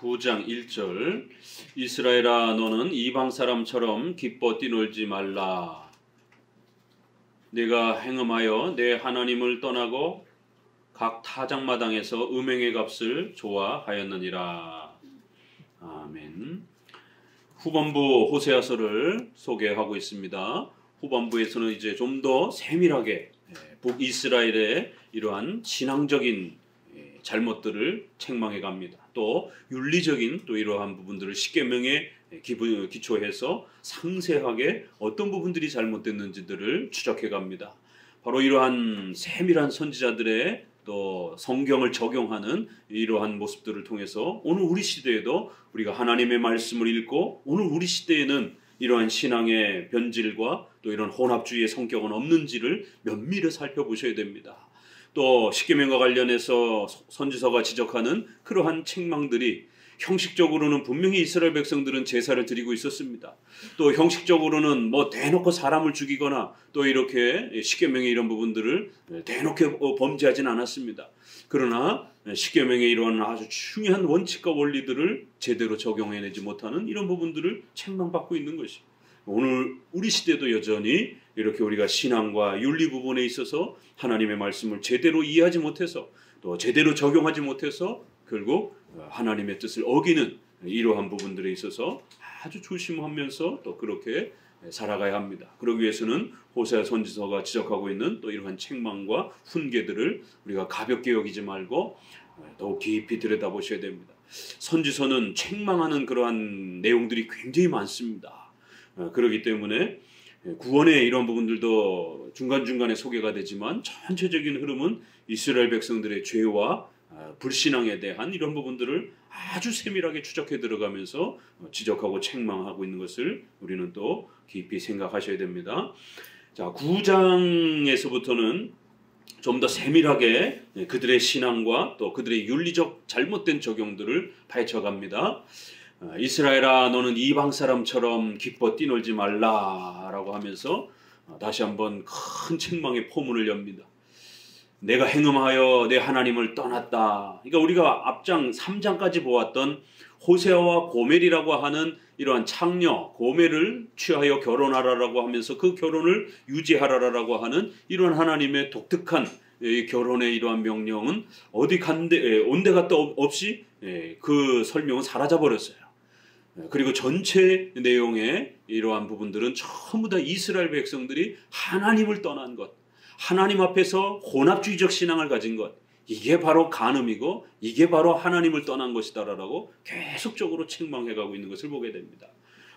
9장 1절 이스라엘아 너는 이방 사람처럼 기뻐 뛰놀지 말라. 내가 행음하여 내 하나님을 떠나고 각 타작마당에서 음행의 값을 좋아하였느니라. 아멘. 후반부 호세아서를 소개하고 있습니다. 후반부에서는 이제 좀 더 세밀하게 북이스라엘의 이러한 신앙적인 잘못들을 책망해 갑니다. 또 윤리적인 또 이러한 부분들을 십계명에 기초해서 상세하게 어떤 부분들이 잘못됐는지들을 추적해 갑니다. 바로 이러한 세밀한 선지자들의 또 성경을 적용하는 이러한 모습들을 통해서 오늘 우리 시대에도 우리가 하나님의 말씀을 읽고 오늘 우리 시대에는 이러한 신앙의 변질과 또 이런 혼합주의의 성격은 없는지를 면밀히 살펴보셔야 됩니다. 또 십계명과 관련해서 선지서가 지적하는 그러한 책망들이 형식적으로는 분명히 이스라엘 백성들은 제사를 드리고 있었습니다. 또 형식적으로는 뭐 대놓고 사람을 죽이거나 또 이렇게 십계명의 이런 부분들을 대놓고 범죄하진 않았습니다. 그러나 십계명의 이러한 아주 중요한 원칙과 원리들을 제대로 적용해내지 못하는 이런 부분들을 책망받고 있는 것입니다. 오늘 우리 시대도 여전히 이렇게 우리가 신앙과 윤리 부분에 있어서 하나님의 말씀을 제대로 이해하지 못해서 또 제대로 적용하지 못해서 결국 하나님의 뜻을 어기는 이러한 부분들에 있어서 아주 조심하면서 또 그렇게 살아가야 합니다. 그러기 위해서는 호세아 선지서가 지적하고 있는 또 이러한 책망과 훈계들을 우리가 가볍게 여기지 말고 더욱 깊이 들여다보셔야 됩니다. 선지서는 책망하는 그러한 내용들이 굉장히 많습니다. 그렇기 때문에 구원의 이런 부분들도 중간중간에 소개가 되지만 전체적인 흐름은 이스라엘 백성들의 죄와 불신앙에 대한 이런 부분들을 아주 세밀하게 추적해 들어가면서 지적하고 책망하고 있는 것을 우리는 또 깊이 생각하셔야 됩니다. 자, 9장에서부터는 좀 더 세밀하게 그들의 신앙과 또 그들의 윤리적 잘못된 적용들을 파헤쳐갑니다. 이스라엘아 너는 이방 사람처럼 기뻐 뛰놀지 말라라고 하면서 다시 한번 큰 책망의 포문을 엽니다. 내가 행음하여 내 하나님을 떠났다. 그러니까 우리가 앞장 3장까지 보았던 호세아와 고멜이라고 하는 이러한 창녀 고멜을 취하여 결혼하라라고 하면서 그 결혼을 유지하라라고 하는 이러한 하나님의 독특한 결혼의 이러한 명령은 어디 온데갔다 없이 그 설명은 사라져 버렸어요. 그리고 전체 내용의 이러한 부분들은 전부 다 이스라엘 백성들이 하나님을 떠난 것, 하나님 앞에서 혼합주의적 신앙을 가진 것, 이게 바로 간음이고 이게 바로 하나님을 떠난 것이다라고 계속적으로 책망해가고 있는 것을 보게 됩니다.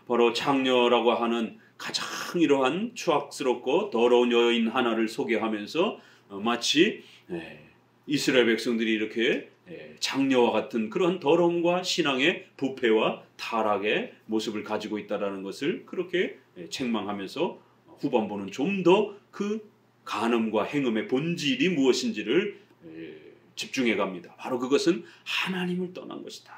바로 창녀라고 하는 가장 이러한 추악스럽고 더러운 여인 하나를 소개하면서 마치 이스라엘 백성들이 이렇게 장녀와 같은 그런 더러움과 신앙의 부패와 타락의 모습을 가지고 있다는 것을 그렇게 책망하면서 후반부는 좀 더 그 간음과 행음의 본질이 무엇인지를 집중해 갑니다. 바로 그것은 하나님을 떠난 것이다.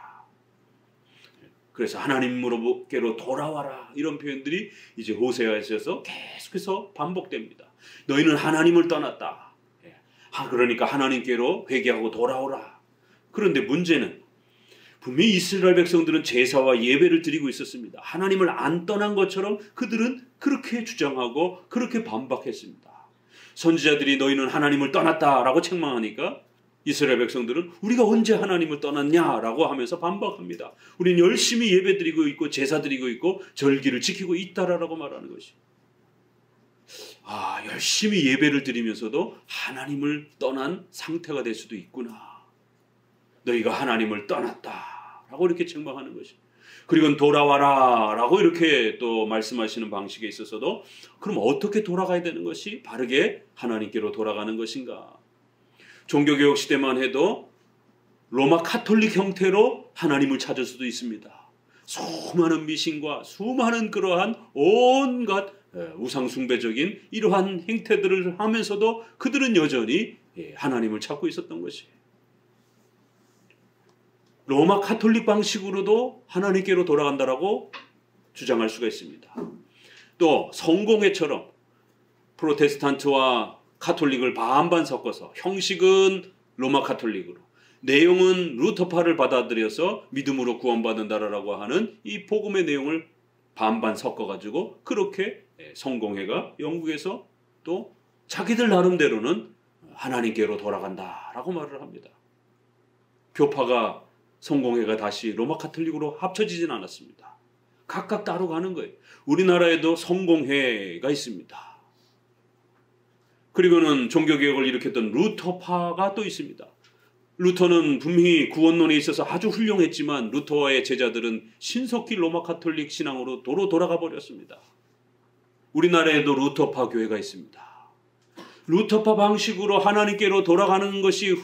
그래서 하나님으로부터 돌아와라 이런 표현들이 이제 호세아에서 계속해서 반복됩니다. 너희는 하나님을 떠났다. 그러니까 하나님께로 회개하고 돌아오라. 그런데 문제는 분명히 이스라엘 백성들은 제사와 예배를 드리고 있었습니다. 하나님을 안 떠난 것처럼 그들은 그렇게 주장하고 그렇게 반박했습니다. 선지자들이 너희는 하나님을 떠났다라고 책망하니까 이스라엘 백성들은 우리가 언제 하나님을 떠났냐라고 하면서 반박합니다. 우리는 열심히 예배 드리고 있고 제사 드리고 있고 절기를 지키고 있다라고 말하는 것이. 열심히 예배를 드리면서도 하나님을 떠난 상태가 될 수도 있구나. 너희가 하나님을 떠났다라고 이렇게 책망하는 것입니다. 그리고 돌아와라 라고 이렇게 또 말씀하시는 방식에 있어서도 그럼 어떻게 돌아가야 되는 것이 바르게 하나님께로 돌아가는 것인가? 종교개혁 시대만 해도 로마 카톨릭 형태로 하나님을 찾을 수도 있습니다. 수많은 미신과 수많은 그러한 온갖 우상숭배적인 이러한 행태들을 하면서도 그들은 여전히 하나님을 찾고 있었던 것이에요. 로마 카톨릭 방식으로도 하나님께로 돌아간다라고 주장할 수가 있습니다. 또 성공회처럼 프로테스탄트와 카톨릭을 반반 섞어서 형식은 로마 카톨릭으로 내용은 루터파를 받아들여서 믿음으로 구원받는다라고 하는 이 복음의 내용을 반반 섞어가지고 그렇게 성공회가 영국에서 또 자기들 나름대로는 하나님께로 돌아간다라고 말을 합니다. 교파가 성공회가 다시 로마 카톨릭으로 합쳐지진 않았습니다. 각각 따로 가는 거예요. 우리나라에도 성공회가 있습니다. 그리고는 종교개혁을 일으켰던 루터파가 또 있습니다. 루터는 분명히 구원론에 있어서 아주 훌륭했지만 루터와의 제자들은 신석기 로마 카톨릭 신앙으로 도로 돌아가 버렸습니다. 우리나라에도 루터파 교회가 있습니다. 루터파 방식으로 하나님께로 돌아가는 것이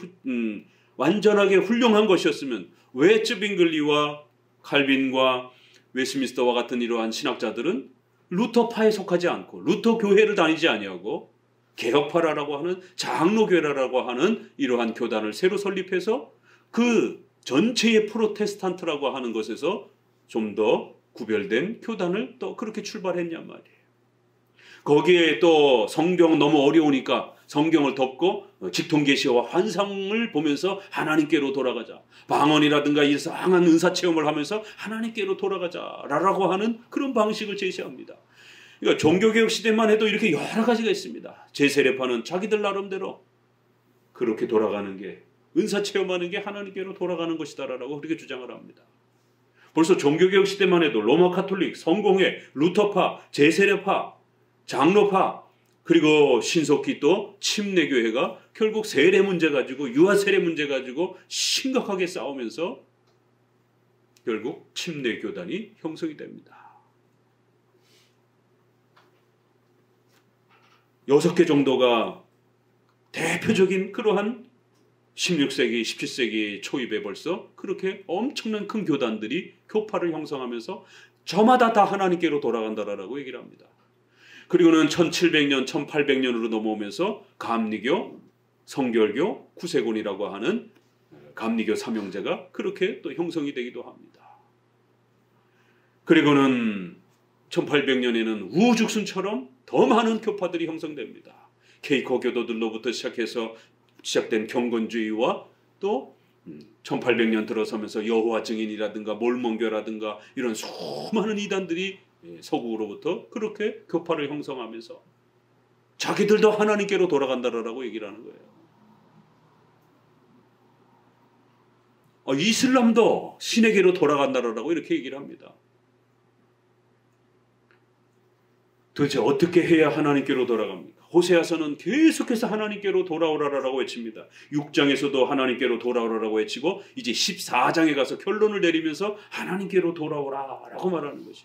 완전하게 훌륭한 것이었으면 왜 쯔빙글리와 칼빈과 웨스민스터와 같은 이러한 신학자들은 루터파에 속하지 않고 루터 교회를 다니지 아니하고 개혁파라고 하는 장로교회라고 하는 이러한 교단을 새로 설립해서 그 전체의 프로테스탄트라고 하는 것에서 좀 더 구별된 교단을 또 그렇게 출발했냔 말이에요. 거기에 또 성경 너무 어려우니까 성경을 덮고 직통계시와 환상을 보면서 하나님께로 돌아가자. 방언이라든가 이상한 은사체험을 하면서 하나님께로 돌아가자라고 하는 그런 방식을 제시합니다. 그러니까 종교개혁 시대만 해도 이렇게 여러 가지가 있습니다. 제세례파는 자기들 나름대로 그렇게 돌아가는 게 은사체험하는 게 하나님께로 돌아가는 것이다라고 그렇게 주장을 합니다. 벌써 종교개혁 시대만 해도 로마 카톨릭, 성공회, 루터파, 제세례파, 장로파 그리고 신석기 또 침례교회가 결국 세례 문제 가지고 유아 세례 문제 가지고 심각하게 싸우면서 결국 침례교단이 형성이 됩니다. 6개 정도가 대표적인 그러한 16세기, 17세기 초입에 벌써 그렇게 엄청난 큰 교단들이 교파를 형성하면서 저마다 다 하나님께로 돌아간다라고 얘기를 합니다. 그리고는 1700년, 1800년으로 넘어오면서 감리교, 성결교, 구세군이라고 하는 감리교 삼형제가 그렇게 또 형성이 되기도 합니다. 그리고는 1800년에는 우후죽순처럼 더 많은 교파들이 형성됩니다. 케이커 교도들로부터 시작된 경건주의와 또 1800년 들어서면서 여호와 증인이라든가 몰몬교라든가 이런 수많은 이단들이 서구로부터 그렇게 교파를 형성하면서 자기들도 하나님께로 돌아간다라고 얘기를 하는 거예요. 이슬람도 신에게로 돌아간다라고 이렇게 얘기를 합니다. 도대체 어떻게 해야 하나님께로 돌아갑니까? 호세아서는 계속해서 하나님께로 돌아오라라고 외칩니다. 6장에서도 하나님께로 돌아오라라고 외치고 이제 14장에 가서 결론을 내리면서 하나님께로 돌아오라라고 말하는 것이.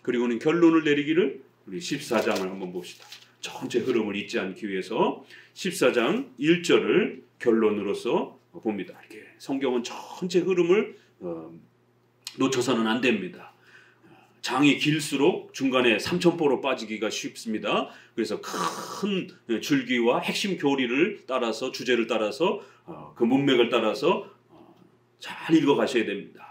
그리고는 결론을 내리기를 우리 14장을 한번 봅시다. 전체 흐름을 잊지 않기 위해서 14장 1절을 결론으로서 봅니다. 이렇게 성경은 전체 흐름을 놓쳐서는 안 됩니다. 장이 길수록 중간에 삼천포로 빠지기가 쉽습니다. 그래서 큰 줄기와 핵심 교리를 따라서 주제를 따라서 그 문맥을 따라서 잘 읽어가셔야 됩니다.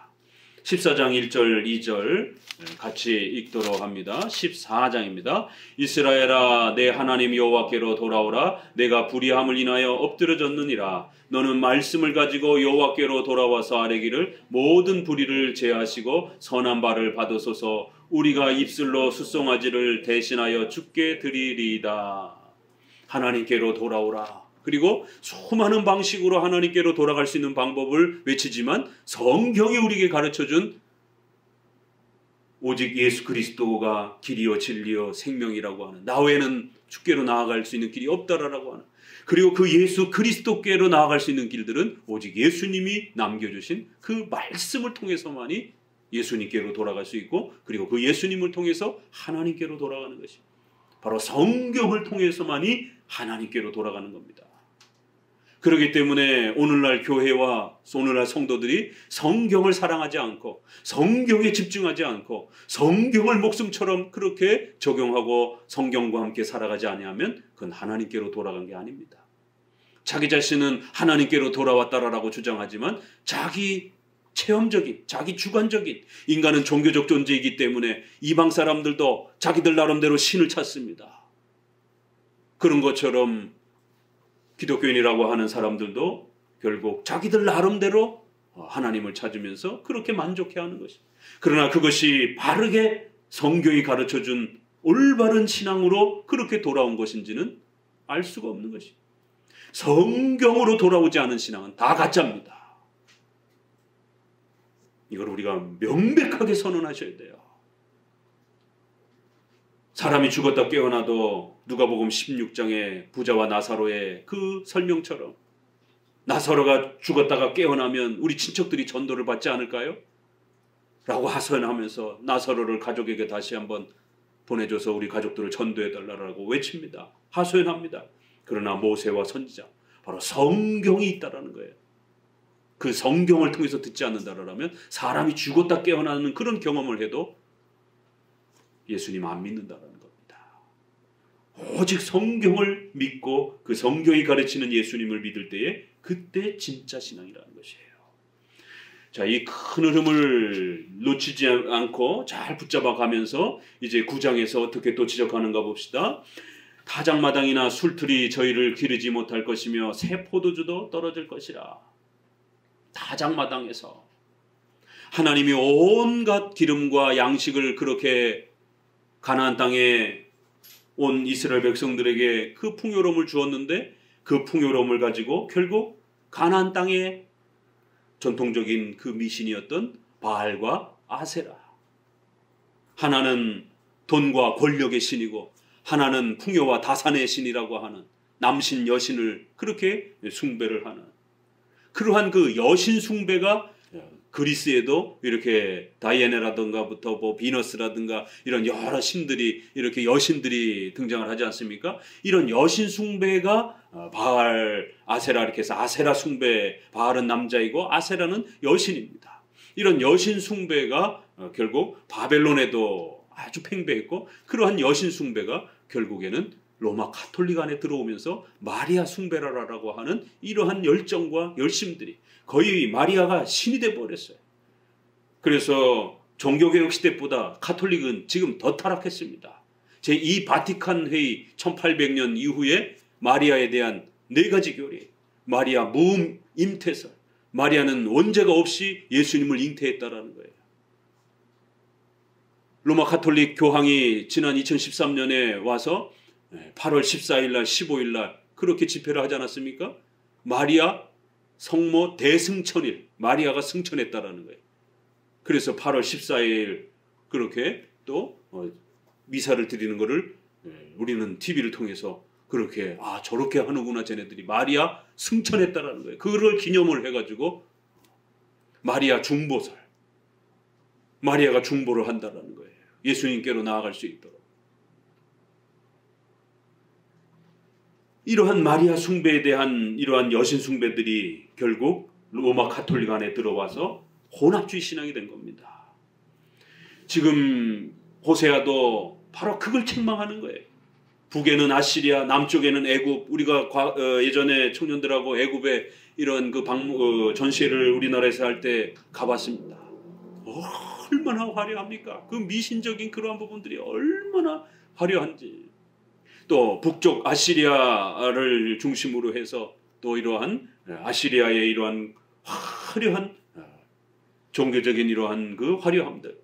14장 1절 2절 같이 읽도록 합니다. 14장입니다. 이스라엘아 내 하나님 여호와께로 돌아오라. 내가 불의함을 인하여 엎드러졌느니라. 너는 말씀을 가지고 여호와께로 돌아와서 아뢰기를 모든 불의를 제하시고 선한 바를 받으소서. 우리가 입술로 숫송아지를 대신하여 주께 드리리이다. 하나님께로 돌아오라. 그리고 수많은 방식으로 하나님께로 돌아갈 수 있는 방법을 외치지만 성경이 우리에게 가르쳐준 오직 예수 그리스도가 길이요 진리요 생명이라고 하는 나 외에는 주께로 나아갈 수 있는 길이 없다라고 하는 그리고 그 예수 그리스도께로 나아갈 수 있는 길들은 오직 예수님이 남겨주신 그 말씀을 통해서만이 예수님께로 돌아갈 수 있고 그리고 그 예수님을 통해서 하나님께로 돌아가는 것이 바로 성경을 통해서만이 하나님께로 돌아가는 겁니다. 그렇기 때문에 오늘날 교회와 오늘날 성도들이 성경을 사랑하지 않고 성경에 집중하지 않고 성경을 목숨처럼 그렇게 적용하고 성경과 함께 살아가지 아니하면 그건 하나님께로 돌아간 게 아닙니다. 자기 자신은 하나님께로 돌아왔다라고 주장하지만 자기 체험적인, 자기 주관적인 인간은 종교적 존재이기 때문에 이방 사람들도 자기들 나름대로 신을 찾습니다. 그런 것처럼 기독교인이라고 하는 사람들도 결국 자기들 나름대로 하나님을 찾으면서 그렇게 만족해하는 것이. 그러나 그것이 바르게 성경이 가르쳐준 올바른 신앙으로 그렇게 돌아온 것인지는 알 수가 없는 것이. 성경으로 돌아오지 않은 신앙은 다 가짜입니다. 이걸 우리가 명백하게 선언하셔야 돼요. 사람이 죽었다 깨어나도 누가복음 16장의 부자와 나사로의 그 설명처럼 나사로가 죽었다가 깨어나면 우리 친척들이 전도를 받지 않을까요? 라고 하소연하면서 나사로를 가족에게 다시 한번 보내줘서 우리 가족들을 전도해달라고 외칩니다. 하소연합니다. 그러나 모세와 선지자, 바로 성경이 있다라는 거예요. 그 성경을 통해서 듣지 않는다라면 사람이 죽었다 깨어나는 그런 경험을 해도 예수님 안 믿는다라는 겁니다. 오직 성경을 믿고 그 성경이 가르치는 예수님을 믿을 때에 그때 진짜 신앙이라는 것이에요. 자, 이 큰 흐름을 놓치지 않고 잘 붙잡아 가면서 이제 9장에서 어떻게 또 지적하는가 봅시다. 타작마당이나 술틀이 저희를 기르지 못할 것이며 새 포도주도 떨어질 것이라. 타작마당에서 하나님이 온갖 기름과 양식을 그렇게 가나안 땅에 온 이스라엘 백성들에게 그 풍요로움을 주었는데 그 풍요로움을 가지고 결국 가나안 땅의 전통적인 그 미신이었던 바알과 아세라. 하나는 돈과 권력의 신이고 하나는 풍요와 다산의 신이라고 하는 남신 여신을 그렇게 숭배를 하는 그러한 그 여신 숭배가 그리스에도 이렇게 다이애나라든가부터 뭐 비너스라든가 이런 여러 신들이 이렇게 여신들이 등장을 하지 않습니까? 이런 여신 숭배가 바알, 아세라 이렇게 해서 아세라 숭배, 바알은 남자이고 아세라는 여신입니다. 이런 여신 숭배가 결국 바벨론에도 아주 팽배했고 그러한 여신 숭배가 결국에는 로마 가톨릭 안에 들어오면서 마리아 숭배라라고 하는 이러한 열정과 열심들이 거의 마리아가 신이 되어버렸어요. 그래서 종교개혁 시대보다 가톨릭은 지금 더 타락했습니다. 제2 바티칸 회의 1800년 이후에 마리아에 대한 4가지 교리, 마리아 무음 잉태설, 마리아는 원죄가 없이 예수님을 잉태했다라는 거예요. 로마 가톨릭 교황이 지난 2013년에 와서 8월 14일 날 15일 날 그렇게 집회를 하지 않았습니까? 마리아 성모 대승천일, 마리아가 승천했다라는 거예요. 그래서 8월 14일 그렇게 또 미사를 드리는 것을 우리는 TV를 통해서 그렇게 저렇게 하는구나 쟤네들이 마리아 승천했다라는 거예요. 그걸 기념을 해가지고 마리아 중보설, 마리아가 중보를 한다라는 거예요. 예수님께로 나아갈 수 있도록. 이러한 마리아 숭배에 대한 이러한 여신 숭배들이 결국 로마 가톨릭 안에 들어와서 혼합주의 신앙이 된 겁니다. 지금 호세아도 바로 그걸 책망하는 거예요. 북에는 아시리아, 남쪽에는 애굽. 우리가 예전에 청년들하고 애굽에 이런 그 전시회를 우리나라에서 할 때 가봤습니다. 얼마나 화려합니까? 그 미신적인 그러한 부분들이 얼마나 화려한지. 또 북쪽 아시리아를 중심으로 해서 또 이러한 아시리아의 이러한 화려한 종교적인 이러한 그 화려함들,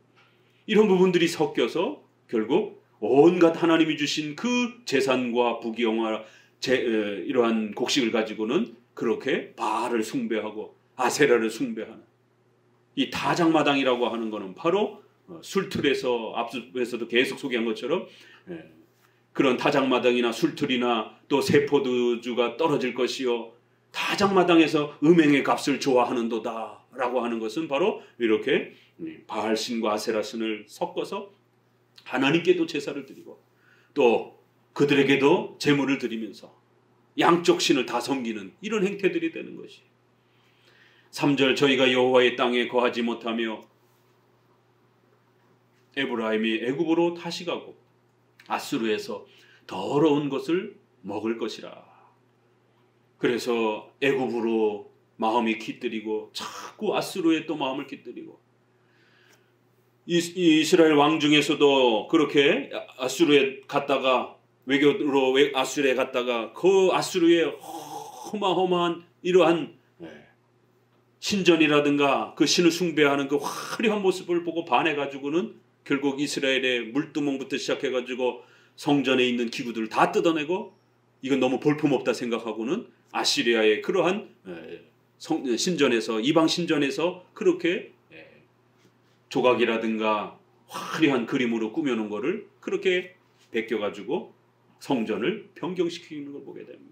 이런 부분들이 섞여서 결국 온갖 하나님이 주신 그 재산과 부귀영화 이러한 곡식을 가지고는 그렇게 바알을 숭배하고 아세라를 숭배하는 이 타작마당이라고 하는 것은 바로 술틀에서 앞서도 계속 소개한 것처럼 그런 타작마당이나 술틀이나 또 세포도주가 떨어질 것이요 타작마당에서 음행의 값을 좋아하는도다 라고 하는 것은 바로 이렇게 바알신과 아세라신을 섞어서 하나님께도 제사를 드리고 또 그들에게도 제물을 드리면서 양쪽 신을 다 섬기는 이런 행태들이 되는 것이. 3절 저희가 여호와의 땅에 거하지 못하며 에브라임이 애굽으로 다시 가고 아수르에서 더러운 것을 먹을 것이라. 그래서 애굽으로 마음이 깃들이고 자꾸 아수르에 또 마음을 깃들이고 이스라엘 왕 중에서도 그렇게 아수르에 갔다가 외교로 아수르에 갔다가 그 아수르의 허마허마한 이러한 신전이라든가 그 신을 숭배하는 그 화려한 모습을 보고 반해가지고는 결국 이스라엘의 물두멍부터 시작해가지고 성전에 있는 기구들을 다 뜯어내고 이건 너무 볼품없다 생각하고는 아시리아의 그러한 신전에서, 이방 신전에서 그렇게 조각이라든가 화려한 그림으로 꾸며놓은 거를 그렇게 베껴가지고 성전을 변경시키는 걸 보게 됩니다.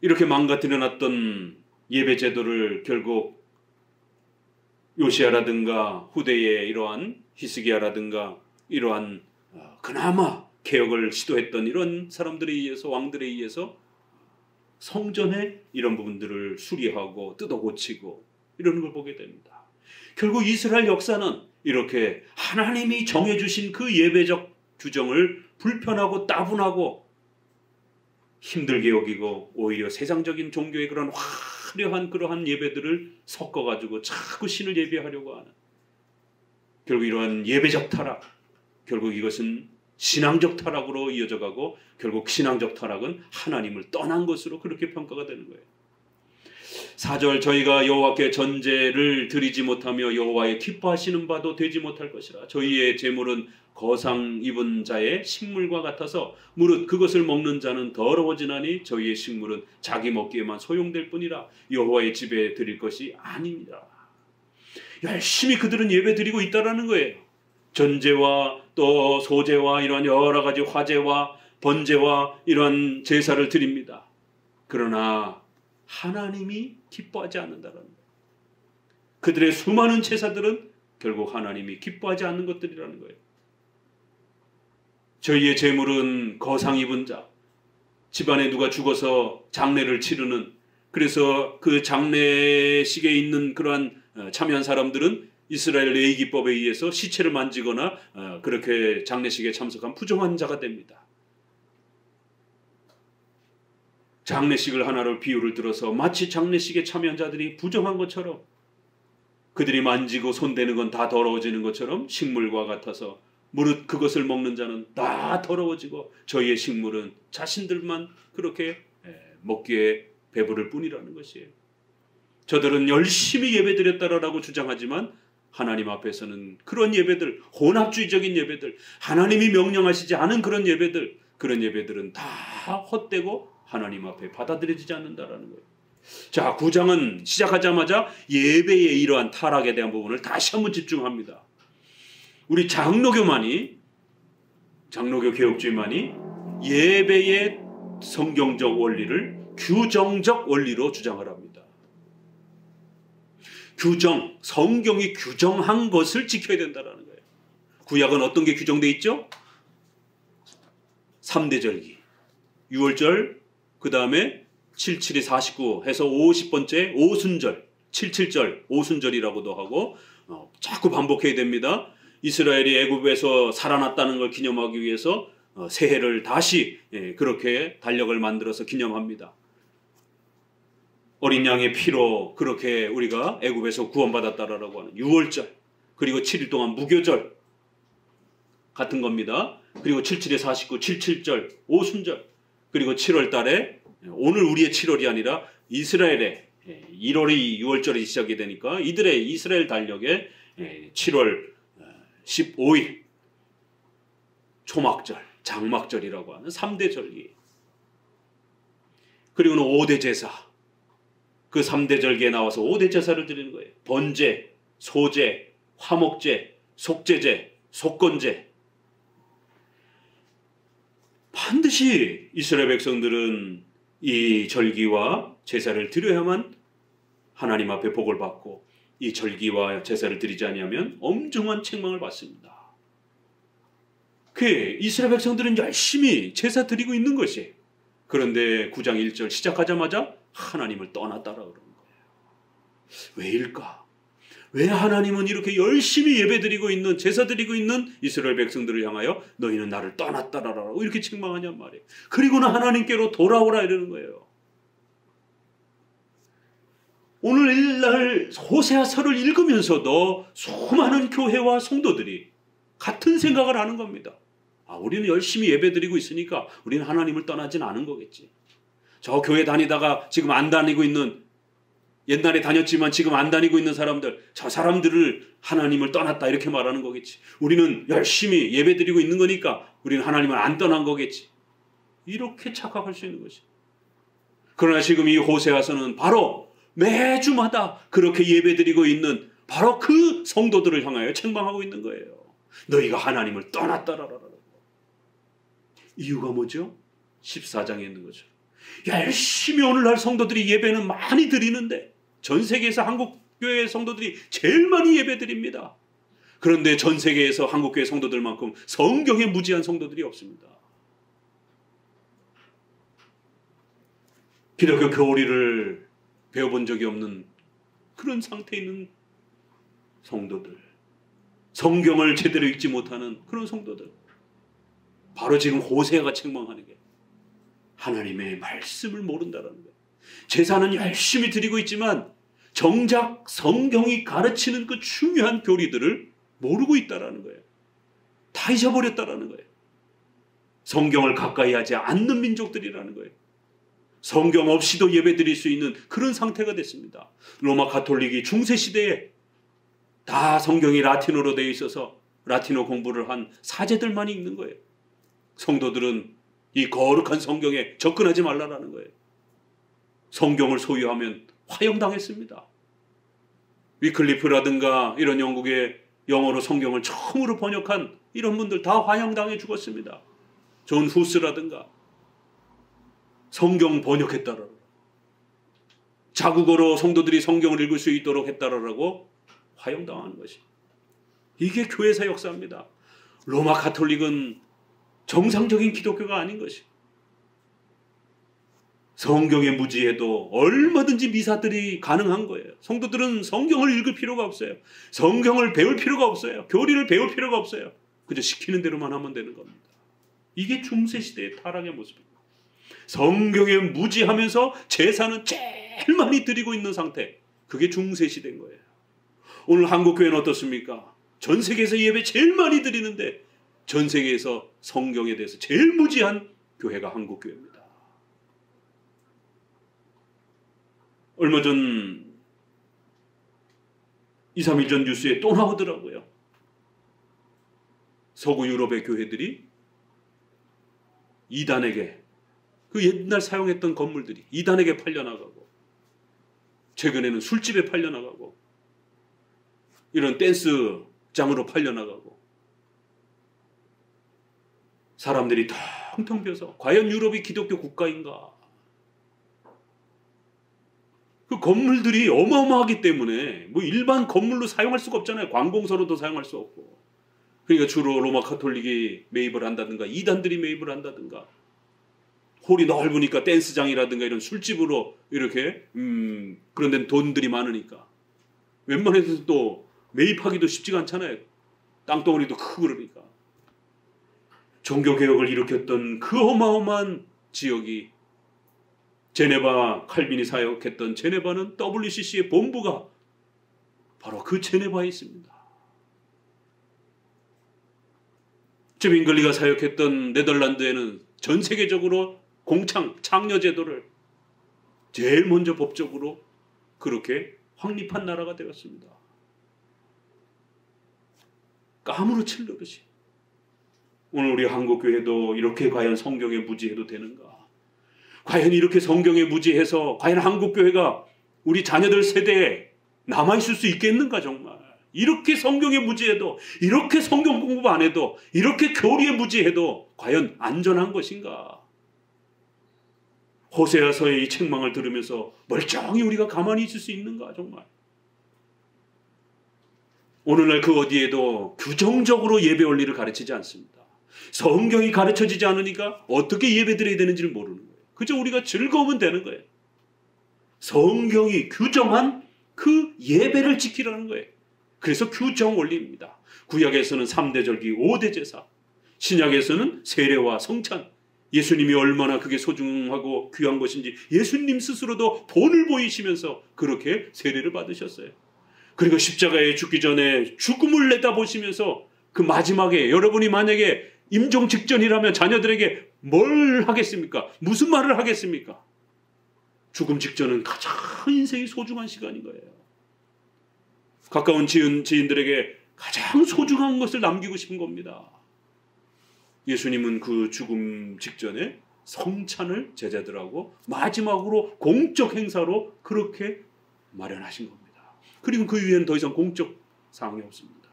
이렇게 망가뜨려놨던 예배 제도를 결국 요시야라든가 후대의 이러한 히스기야라든가 이러한 그나마 개혁을 시도했던 이런 사람들에 의해서, 왕들에 의해서 성전에 이런 부분들을 수리하고 뜯어고치고 이러는 걸 보게 됩니다. 결국 이스라엘 역사는 이렇게 하나님이 정해주신 그 예배적 규정을 불편하고 따분하고 힘들게 여기고 오히려 세상적인 종교의 그런 화려한 그러한 예배들을 섞어가지고 자꾸 신을 예배하려고 하는, 결국 이러한 예배적 타락, 결국 이것은 신앙적 타락으로 이어져가고 결국 신앙적 타락은 하나님을 떠난 것으로 그렇게 평가가 되는 거예요. 4절 저희가 여호와께 전제를 드리지 못하며 여호와의 기뻐하시는 바도 되지 못할 것이라. 저희의 제물은 거상 입은 자의 식물과 같아서 무릇 그것을 먹는 자는 더러워지나니 저희의 식물은 자기 먹기에만 소용될 뿐이라 여호와의 집에 드릴 것이 아닙니다. 열심히 그들은 예배 드리고 있다라는 거예요. 전제와 또 소제와 이러한 여러 가지 화제와 번제와 이러한 제사를 드립니다. 그러나 하나님이 기뻐하지 않는다는 거예요. 그들의 수많은 제사들은 결국 하나님이 기뻐하지 않는 것들이라는 거예요. 저희의 제물은 거상 입은 자, 집안에 누가 죽어서 장례를 치르는, 그래서 그 장례식에 있는 그러한 참여한 사람들은 이스라엘 레위기법에 의해서 시체를 만지거나 그렇게 장례식에 참석한 부정한 자가 됩니다. 장례식을 하나로 비유를 들어서 마치 장례식에 참여한 자들이 부정한 것처럼, 그들이 만지고 손대는 건 다 더러워지는 것처럼 식물과 같아서 무릇 그것을 먹는 자는 다 더러워지고 저희의 식물은 자신들만 그렇게 먹기에 배부를 뿐이라는 것이에요. 저들은 열심히 예배드렸다라고 주장하지만 하나님 앞에서는 그런 예배들, 혼합주의적인 예배들, 하나님이 명령하시지 않은 그런 예배들, 그런 예배들은 다 헛되고 하나님 앞에 받아들여지지 않는다라는 거예요. 자, 9장은 시작하자마자 예배의 이러한 타락에 대한 부분을 다시 한번 집중합니다. 우리 장로교 개혁주의만이 예배의 성경적 원리를 규정적 원리로 주장을 합니다. 규정, 성경이 규정한 것을 지켜야 된다는 거예요. 구약은 어떤 게 규정되어 있죠? 3대 절기, 6월절, 그 다음에 77이 49 해서 50번째 오순절, 77절, 오순절이라고도 하고 자꾸 반복해야 됩니다. 이스라엘이 애굽에서 살아났다는 걸 기념하기 위해서 새해를 다시 그렇게 달력을 만들어서 기념합니다. 어린 양의 피로 그렇게 우리가 애굽에서 구원받았다라고 하는 6월절, 그리고 7일 동안 무교절 같은 겁니다. 그리고 77에 49, 77절, 오순절, 그리고 7월 달에, 오늘 우리의 7월이 아니라 이스라엘의 1월이 6월절이 시작이 되니까 이들의 이스라엘 달력에 7월 15일 초막절, 장막절이라고 하는 3대 절기, 그리고는 5대 제사, 그 3대 절기에 나와서 5대 제사를 드리는 거예요. 번제, 소제, 화목제, 속제제, 속건제. 반드시 이스라엘 백성들은 이 절기와 제사를 드려야만 하나님 앞에 복을 받고, 이 절기와 제사를 드리지 아니하면 엄중한 책망을 받습니다. 이스라엘 백성들은 열심히 제사 드리고 있는 것이, 그런데 9장 1절 시작하자마자 하나님을 떠났다라 그러는 거예요. 왜일까? 왜 하나님은 이렇게 열심히 예배드리고 있는, 제사 드리고 있는 이스라엘 백성들을 향하여 너희는 나를 떠났다라고 이렇게 책망하냔 말이에요. 그리고는 하나님께로 돌아오라 이러는 거예요. 오늘날 호세아서를 읽으면서도 수많은 교회와 성도들이 같은 생각을 하는 겁니다. 우리는 열심히 예배드리고 있으니까 우리는 하나님을 떠나진 않은 거겠지. 저 교회 다니다가 지금 안 다니고 있는, 옛날에 다녔지만 지금 안 다니고 있는 사람들, 저 사람들을 하나님을 떠났다 이렇게 말하는 거겠지. 우리는 열심히 예배드리고 있는 거니까 우리는 하나님을 안 떠난 거겠지. 이렇게 착각할 수 있는 것이. 그러나 지금 이 호세아서는 바로 매주마다 그렇게 예배드리고 있는 바로 그 성도들을 향하여 책망하고 있는 거예요. 너희가 하나님을 떠났다라라라. 이유가 뭐죠? 14장에 있는 거죠. 열심히 오늘날 성도들이 예배는 많이 드리는데, 전 세계에서 한국교회 성도들이 제일 많이 예배 드립니다. 그런데 전 세계에서 한국교회 성도들만큼 성경에 무지한 성도들이 없습니다. 기독교 교리를 배워본 적이 없는 그런 상태에 있는 성도들, 성경을 제대로 읽지 못하는 그런 성도들, 바로 지금 호세아가 책망하는 게 하나님의 말씀을 모른다라는 거예요. 제사는 열심히 드리고 있지만 정작 성경이 가르치는 그 중요한 교리들을 모르고 있다라는 거예요. 다 잊어버렸다라는 거예요. 성경을 가까이 하지 않는 민족들이라는 거예요. 성경 없이도 예배 드릴 수 있는 그런 상태가 됐습니다. 로마 가톨릭이 중세시대에 다 성경이 라틴어로 되어 있어서 라틴어 공부를 한 사제들만 읽는 거예요. 성도들은 이 거룩한 성경에 접근하지 말라라는 거예요. 성경을 소유하면 화형당했습니다. 위클리프라든가 이런 영국의 영어로 성경을 처음으로 번역한 이런 분들 다 화형당해 죽었습니다. 존 후스라든가 성경 번역했다라고, 자국어로 성도들이 성경을 읽을 수 있도록 했다라고 화형당하는 것이, 이게 교회사 역사입니다. 로마 가톨릭은 정상적인 기독교가 아닌 것이, 성경의 무지에도 얼마든지 미사들이 가능한 거예요. 성도들은 성경을 읽을 필요가 없어요. 성경을 배울 필요가 없어요. 교리를 배울 필요가 없어요. 그저 시키는 대로만 하면 되는 겁니다. 이게 중세시대의 타락의 모습입니다. 성경에 무지하면서 제사는 제일 많이 드리고 있는 상태, 그게 중세시대인 거예요. 오늘 한국교회는 어떻습니까? 전 세계에서 예배 제일 많이 드리는데 전 세계에서 성경에 대해서 제일 무지한 교회가 한국교회입니다. 얼마 전 2, 3일 전 뉴스에 또 나오더라고요. 서구 유럽의 교회들이 이단에게, 그 옛날 사용했던 건물들이 이단에게 팔려나가고, 최근에는 술집에 팔려나가고, 이런 댄스장으로 팔려나가고, 사람들이 텅텅 비어서 과연 유럽이 기독교 국가인가? 그 건물들이 어마어마하기 때문에 뭐 일반 건물로 사용할 수가 없잖아요. 관공서로도 사용할 수 없고. 그러니까 주로 로마 가톨릭이 매입을 한다든가 이단들이 매입을 한다든가, 홀이 넓으니까 댄스장이라든가 이런 술집으로 이렇게 그런 데는 돈들이 많으니까 웬만해서 또 매입하기도 쉽지가 않잖아요. 땅덩어리도 크고 그러니까. 종교개혁을 일으켰던 그 어마어마한 지역이, 제네바, 칼빈이 사역했던 제네바는 WCC의 본부가 바로 그 제네바에 있습니다. 즈빙글리가 사역했던 네덜란드에는 전 세계적으로 공창, 창녀제도를 제일 먼저 법적으로 그렇게 확립한 나라가 되었습니다. 까무러칠 노릇이. 오늘 우리 한국교회도 이렇게 과연 성경에 무지해도 되는가? 과연 이렇게 성경에 무지해서 과연 한국교회가 우리 자녀들 세대에 남아있을 수 있겠는가 정말? 이렇게 성경에 무지해도, 이렇게 성경 공부 안 해도, 이렇게 교리에 무지해도 과연 안전한 것인가? 호세아서의 이 책망을 들으면서 멀쩡히 우리가 가만히 있을 수 있는가 정말? 오늘날 그 어디에도 규정적으로 예배 원리를 가르치지 않습니다. 성경이 가르쳐지지 않으니까 어떻게 예배 드려야 되는지를 모르는 거예요. 그저 우리가 즐거우면 되는 거예요. 성경이 규정한 그 예배를 지키라는 거예요. 그래서 규정 원리입니다. 구약에서는 3대 절기, 5대 제사, 신약에서는 세례와 성찬, 예수님이 얼마나 그게 소중하고 귀한 것인지 예수님 스스로도 본을 보이시면서 그렇게 세례를 받으셨어요. 그리고 십자가에 죽기 전에 죽음을 내다보시면서 그 마지막에 여러분이 만약에 임종 직전이라면 자녀들에게 뭘 하겠습니까? 무슨 말을 하겠습니까? 죽음 직전은 가장 인생이 소중한 시간인 거예요. 가까운 지인들에게 가장 소중한 것을 남기고 싶은 겁니다. 예수님은 그 죽음 직전에 성찬을 제자들하고 마지막으로 공적 행사로 그렇게 마련하신 겁니다. 그리고 그 위에는 더 이상 공적 사항이 없습니다.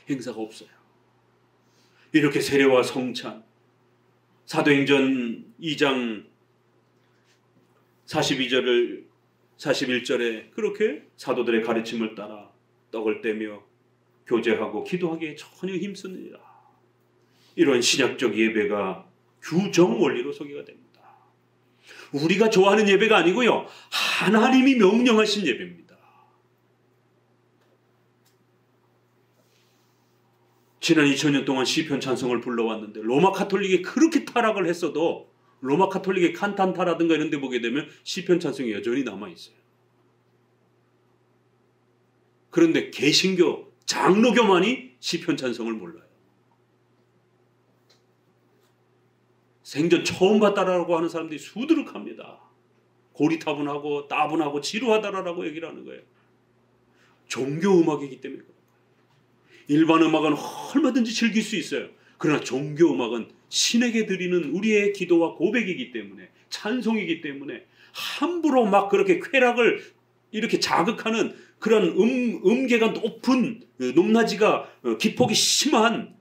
행사가 없어요. 이렇게 세례와 성찬, 사도행전 2장 41절에 그렇게 사도들의 가르침을 따라 떡을 떼며 교제하고 기도하기에 전혀 힘쓰느니라. 이런 신약적 예배가 규정 원리로 소개가 됩니다. 우리가 좋아하는 예배가 아니고요, 하나님이 명령하신 예배입니다. 지난 2000년 동안 시편 찬송을 불러왔는데 로마 카톨릭이 그렇게 타락을 했어도 로마 카톨릭의 칸탄타라든가 이런 데 보게 되면 시편 찬송이 여전히 남아있어요. 그런데 개신교, 장로교만이 시편 찬송을 몰라요. 생전 처음 봤다라고 하는 사람들이 수두룩합니다. 고리타분하고 따분하고 지루하다라고 얘기를 하는 거예요. 종교음악이기 때문에 그래요. 일반 음악은 얼마든지 즐길 수 있어요. 그러나 종교음악은 신에게 드리는 우리의 기도와 고백이기 때문에, 찬송이기 때문에 함부로 막 그렇게 쾌락을 이렇게 자극하는 그런 음계가 높은, 높낮이가 기폭이 심한,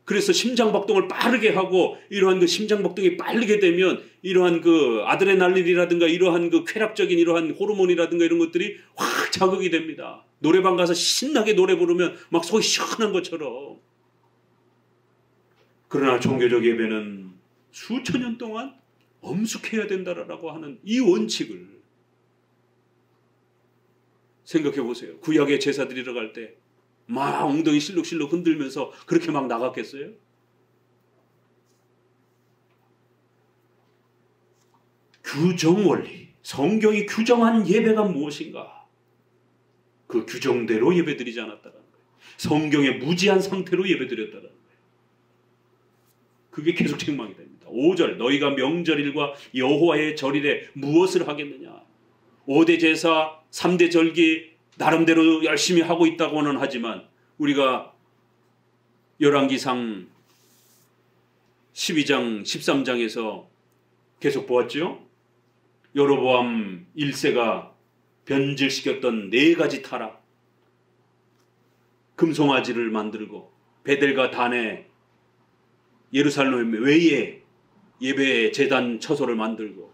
그래서 심장박동을 빠르게 하고, 이러한 그 심장박동이 빠르게 되면 이러한 그 아드레날린이라든가 이러한 그 쾌락적인 이러한 호르몬이라든가 이런 것들이 확 자극이 됩니다. 노래방 가서 신나게 노래 부르면 막 속이 시원한 것처럼. 그러나 종교적 예배는 수천 년 동안 엄숙해야 된다라고 하는 이 원칙을 생각해 보세요. 구약의 제사 드리러 갈 때 막 엉덩이 실룩실룩 흔들면서 그렇게 막 나갔겠어요? 규정 원리, 성경이 규정한 예배가 무엇인가? 그 규정대로 예배드리지 않았다는 거예요. 성경의 무지한 상태로 예배드렸다는 거예요. 그게 계속 책망이 됩니다. 5절, 너희가 명절일과 여호와의 절일에 무엇을 하겠느냐? 5대 제사, 3대 절기 나름대로 열심히 하고 있다고는 하지만 우리가 열왕기상 12장, 13장에서 계속 보았죠? 여로보암 1세가 변질시켰던 4가지 타락, 금송아지를 만들고 베델과 단에 예루살렘 외에 예배 제단 처소를 만들고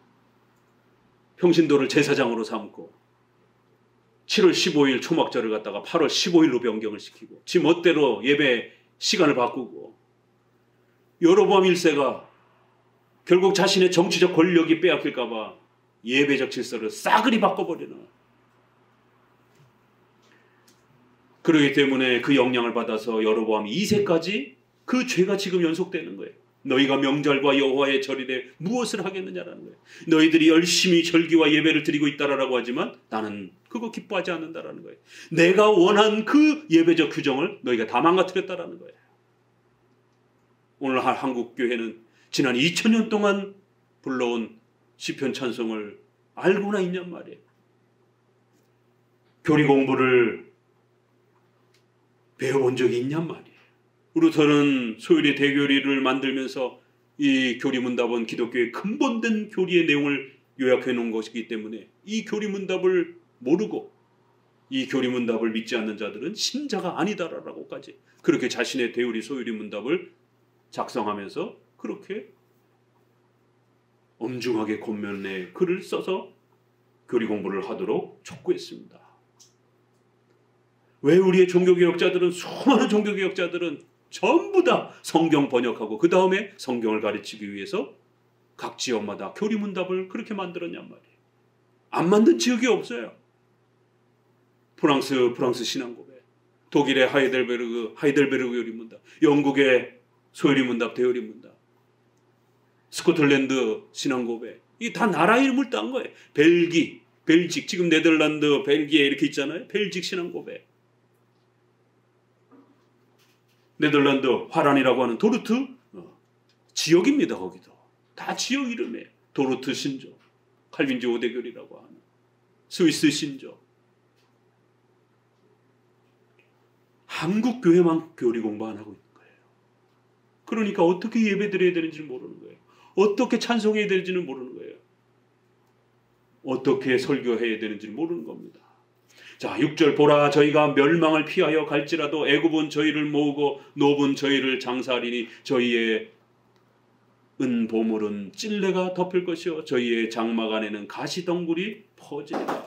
평신도를 제사장으로 삼고 7월 15일 초막절을 갖다가 8월 15일로 변경을 시키고 지 멋대로 예배 시간을 바꾸고 여로보암 1세가 결국 자신의 정치적 권력이 빼앗길까 봐 예배적 질서를 싸그리 바꿔버리는, 그러기 때문에 그 영향을 받아서 여로보암 2세까지 그 죄가 지금 연속되는 거예요. 너희가 명절과 여호와의 절일에 무엇을 하겠느냐라는 거예요. 너희들이 열심히 절기와 예배를 드리고 있다라고 하지만 나는 그거 기뻐하지 않는다라는 거예요. 내가 원한 그 예배적 규정을 너희가 다 망가뜨렸다라는 거예요. 오늘 한국교회는 지난 2000년 동안 불러온 시편 찬송을 알고나 있냔 말이에요. 교리 공부를 배워본 적이 있냔 말이에요. 루터는 소율의 대교리를 만들면서 이 교리문답은 기독교의 근본된 교리의 내용을 요약해 놓은 것이기 때문에 이 교리문답을 모르고 이 교리문답을 믿지 않는 자들은 신자가 아니다라고까지 그렇게 자신의 대요리 소율의 문답을 작성하면서 그렇게 엄중하게 권면의 글을 써서 교리 공부를 하도록 촉구했습니다. 왜 우리의 종교개혁자들은, 수많은 종교개혁자들은 전부 다 성경 번역하고 그 다음에 성경을 가르치기 위해서 각 지역마다 교리문답을 그렇게 만들었냔 말이에요. 안 만든 지역이 없어요. 프랑스 신앙고백, 독일의 하이델베르그 교리문답, 영국의 소요리문답, 대요리문답, 스코틀랜드 신앙고백, 이게 다 나라 이름을 딴 거예요. 벨직, 지금 네덜란드, 벨기에 이렇게 있잖아요. 벨직 신앙고백. 네덜란드 화란이라고 하는 도르트 지역입니다. 거기도 다 지역 이름이에요. 도르트 신조. 칼빈주 오대교리라고 하는 스위스 신조. 한국 교회만 교리 공부 안 하고 있는 거예요. 그러니까 어떻게 예배드려야 되는지 모르는 거예요. 어떻게 찬송해야 되는지는 모르는 거예요. 어떻게 설교해야 되는지를 모르는 겁니다. 자, 6절 보라 저희가 멸망을 피하여 갈지라도 애굽은 저희를 모으고 노분 저희를 장사하리니 저희의 은보물은 찔레가 덮일 것이요 저희의 장막 안에는 가시덩굴이 퍼지리라.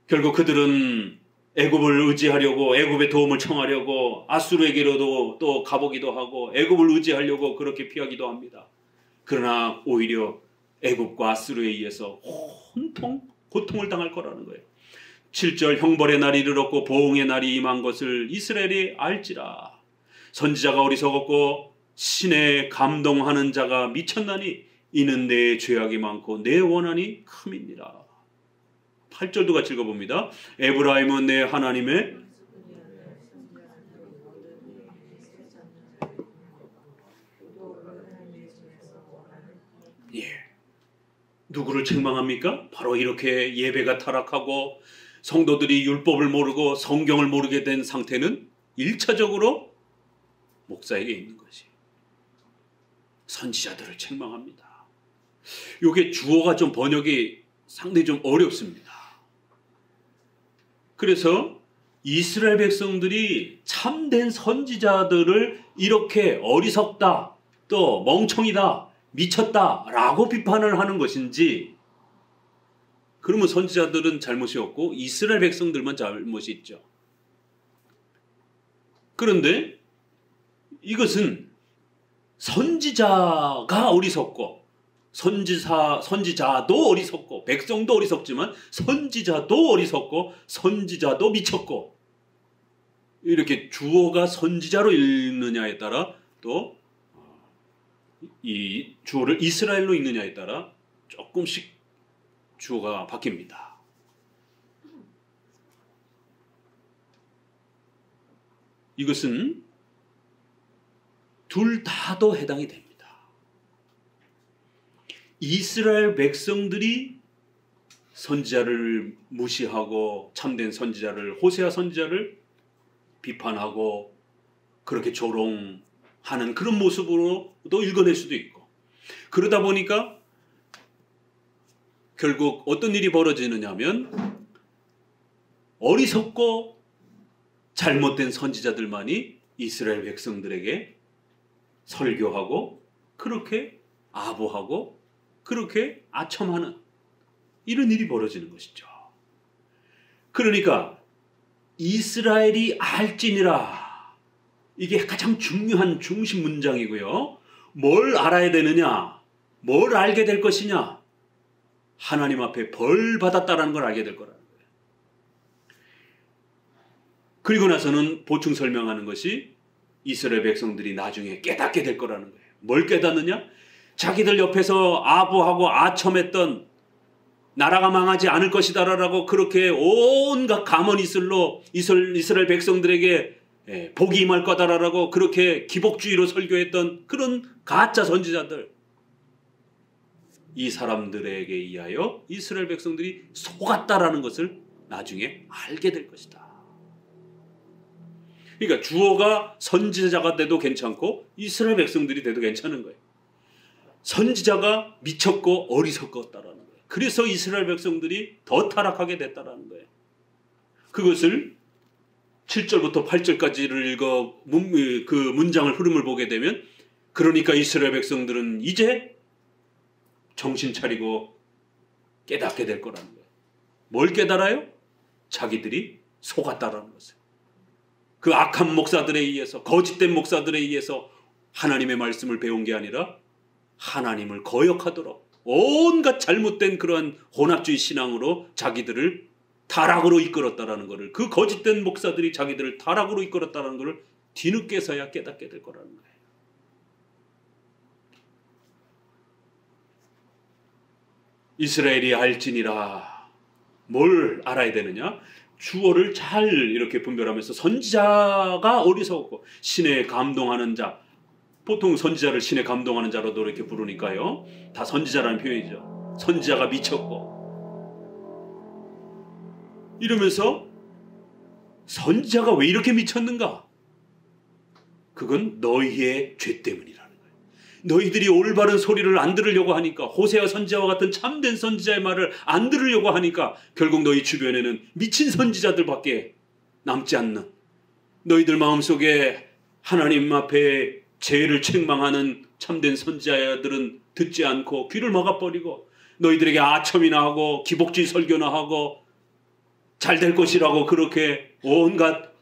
결국 그들은 애굽을 의지하려고 애굽의 도움을 청하려고 아수르에게로도 또 가보기도 하고 애굽을 의지하려고 그렇게 피하기도 합니다. 그러나 오히려 애굽과 아수르에 의해서 온통 고통을 당할 거라는 거예요. 7절 형벌의 날이 이르렀고 보응의 날이 임한 것을 이스라엘이 알지라. 선지자가 어리석었고 신에 감동하는 자가 미쳤나니 이는 내 죄악이 많고 내 원한이 큼이니라. 8절도 같이 읽어봅니다. 에브라임은 내 하나님의 누구를 책망합니까? 바로 이렇게 예배가 타락하고 성도들이 율법을 모르고 성경을 모르게 된 상태는 1차적으로 목사에게 있는 것이 선지자들을 책망합니다. 이게 주어가 좀 번역이 상당히 좀 어렵습니다. 그래서 이스라엘 백성들이 참된 선지자들을 이렇게 어리석다, 또 멍청이다, 미쳤다라고 비판을 하는 것인지, 그러면 선지자들은 잘못이 없고 이스라엘 백성들만 잘못이 있죠. 그런데 이것은 선지자가 어리석고 선지자도 어리석고 백성도 어리석지만 선지자도 어리석고 선지자도 미쳤고, 이렇게 주어가 선지자로 읽느냐에 따라 또 이 주어를 이스라엘로 읽느냐에 따라 조금씩 주어가 바뀝니다. 이것은 둘 다도 해당이 됩니다. 이스라엘 백성들이 선지자를 무시하고 참된 선지자를, 호세아 선지자를 비판하고 그렇게 조롱하는 그런 모습으로도 읽어낼 수도 있고, 그러다 보니까 결국 어떤 일이 벌어지느냐 하면 어리석고 잘못된 선지자들만이 이스라엘 백성들에게 설교하고 그렇게 아부하고 그렇게 아첨하는 이런 일이 벌어지는 것이죠. 그러니까 이스라엘이 알지니라, 이게 가장 중요한 중심 문장이고요. 뭘 알아야 되느냐, 뭘 알게 될 것이냐, 하나님 앞에 벌 받았다라는 걸 알게 될 거라는 거예요. 그리고 나서는 보충 설명하는 것이 이스라엘 백성들이 나중에 깨닫게 될 거라는 거예요. 뭘 깨닫느냐? 자기들 옆에서 아부하고 아첨했던 나라가 망하지 않을 것이다라고 그렇게 온갖 가문이슬로 이스라엘 백성들에게 복이 임할 거다라고 그렇게 기복주의로 설교했던 그런 가짜 선지자들, 이 사람들에게 의하여 이스라엘 백성들이 속았다라는 것을 나중에 알게 될 것이다. 그러니까 주어가 선지자가 돼도 괜찮고 이스라엘 백성들이 돼도 괜찮은 거예요. 선지자가 미쳤고 어리석었다라는 거예요. 그래서 이스라엘 백성들이 더 타락하게 됐다라는 거예요. 그것을 7절부터 8절까지를 읽어 그 문장을 흐름을 보게 되면, 그러니까 이스라엘 백성들은 이제 정신 차리고 깨닫게 될 거라는 거예요. 뭘 깨달아요? 자기들이 속았다라는 것을. 그 악한 목사들에 의해서, 거짓된 목사들에 의해서 하나님의 말씀을 배운 게 아니라 하나님을 거역하도록 온갖 잘못된 그러한 혼합주의 신앙으로 자기들을 타락으로 이끌었다라는 것을, 그 거짓된 목사들이 자기들을 타락으로 이끌었다라는 것을 뒤늦게서야 깨닫게 될 거라는 거예요. 이스라엘이 알지니라, 뭘 알아야 되느냐? 주어를 잘 이렇게 분별하면서 선지자가 어리석고 신에 감동하는 자, 보통 선지자를 신에 감동하는 자로도 이렇게 부르니까요. 다 선지자라는 표현이죠. 선지자가 미쳤고. 이러면서 선지자가 왜 이렇게 미쳤는가? 그건 너희의 죄 때문이라는 거예요. 너희들이 올바른 소리를 안 들으려고 하니까, 호세아 선지자와 같은 참된 선지자의 말을 안 들으려고 하니까 결국 너희 주변에는 미친 선지자들밖에 남지 않는, 너희들 마음속에 하나님 앞에 죄를 책망하는 참된 선지자들은 듣지 않고 귀를 막아버리고 너희들에게 아첨이나 하고 기복주의 설교나 하고 잘 될 것이라고 그렇게 온갖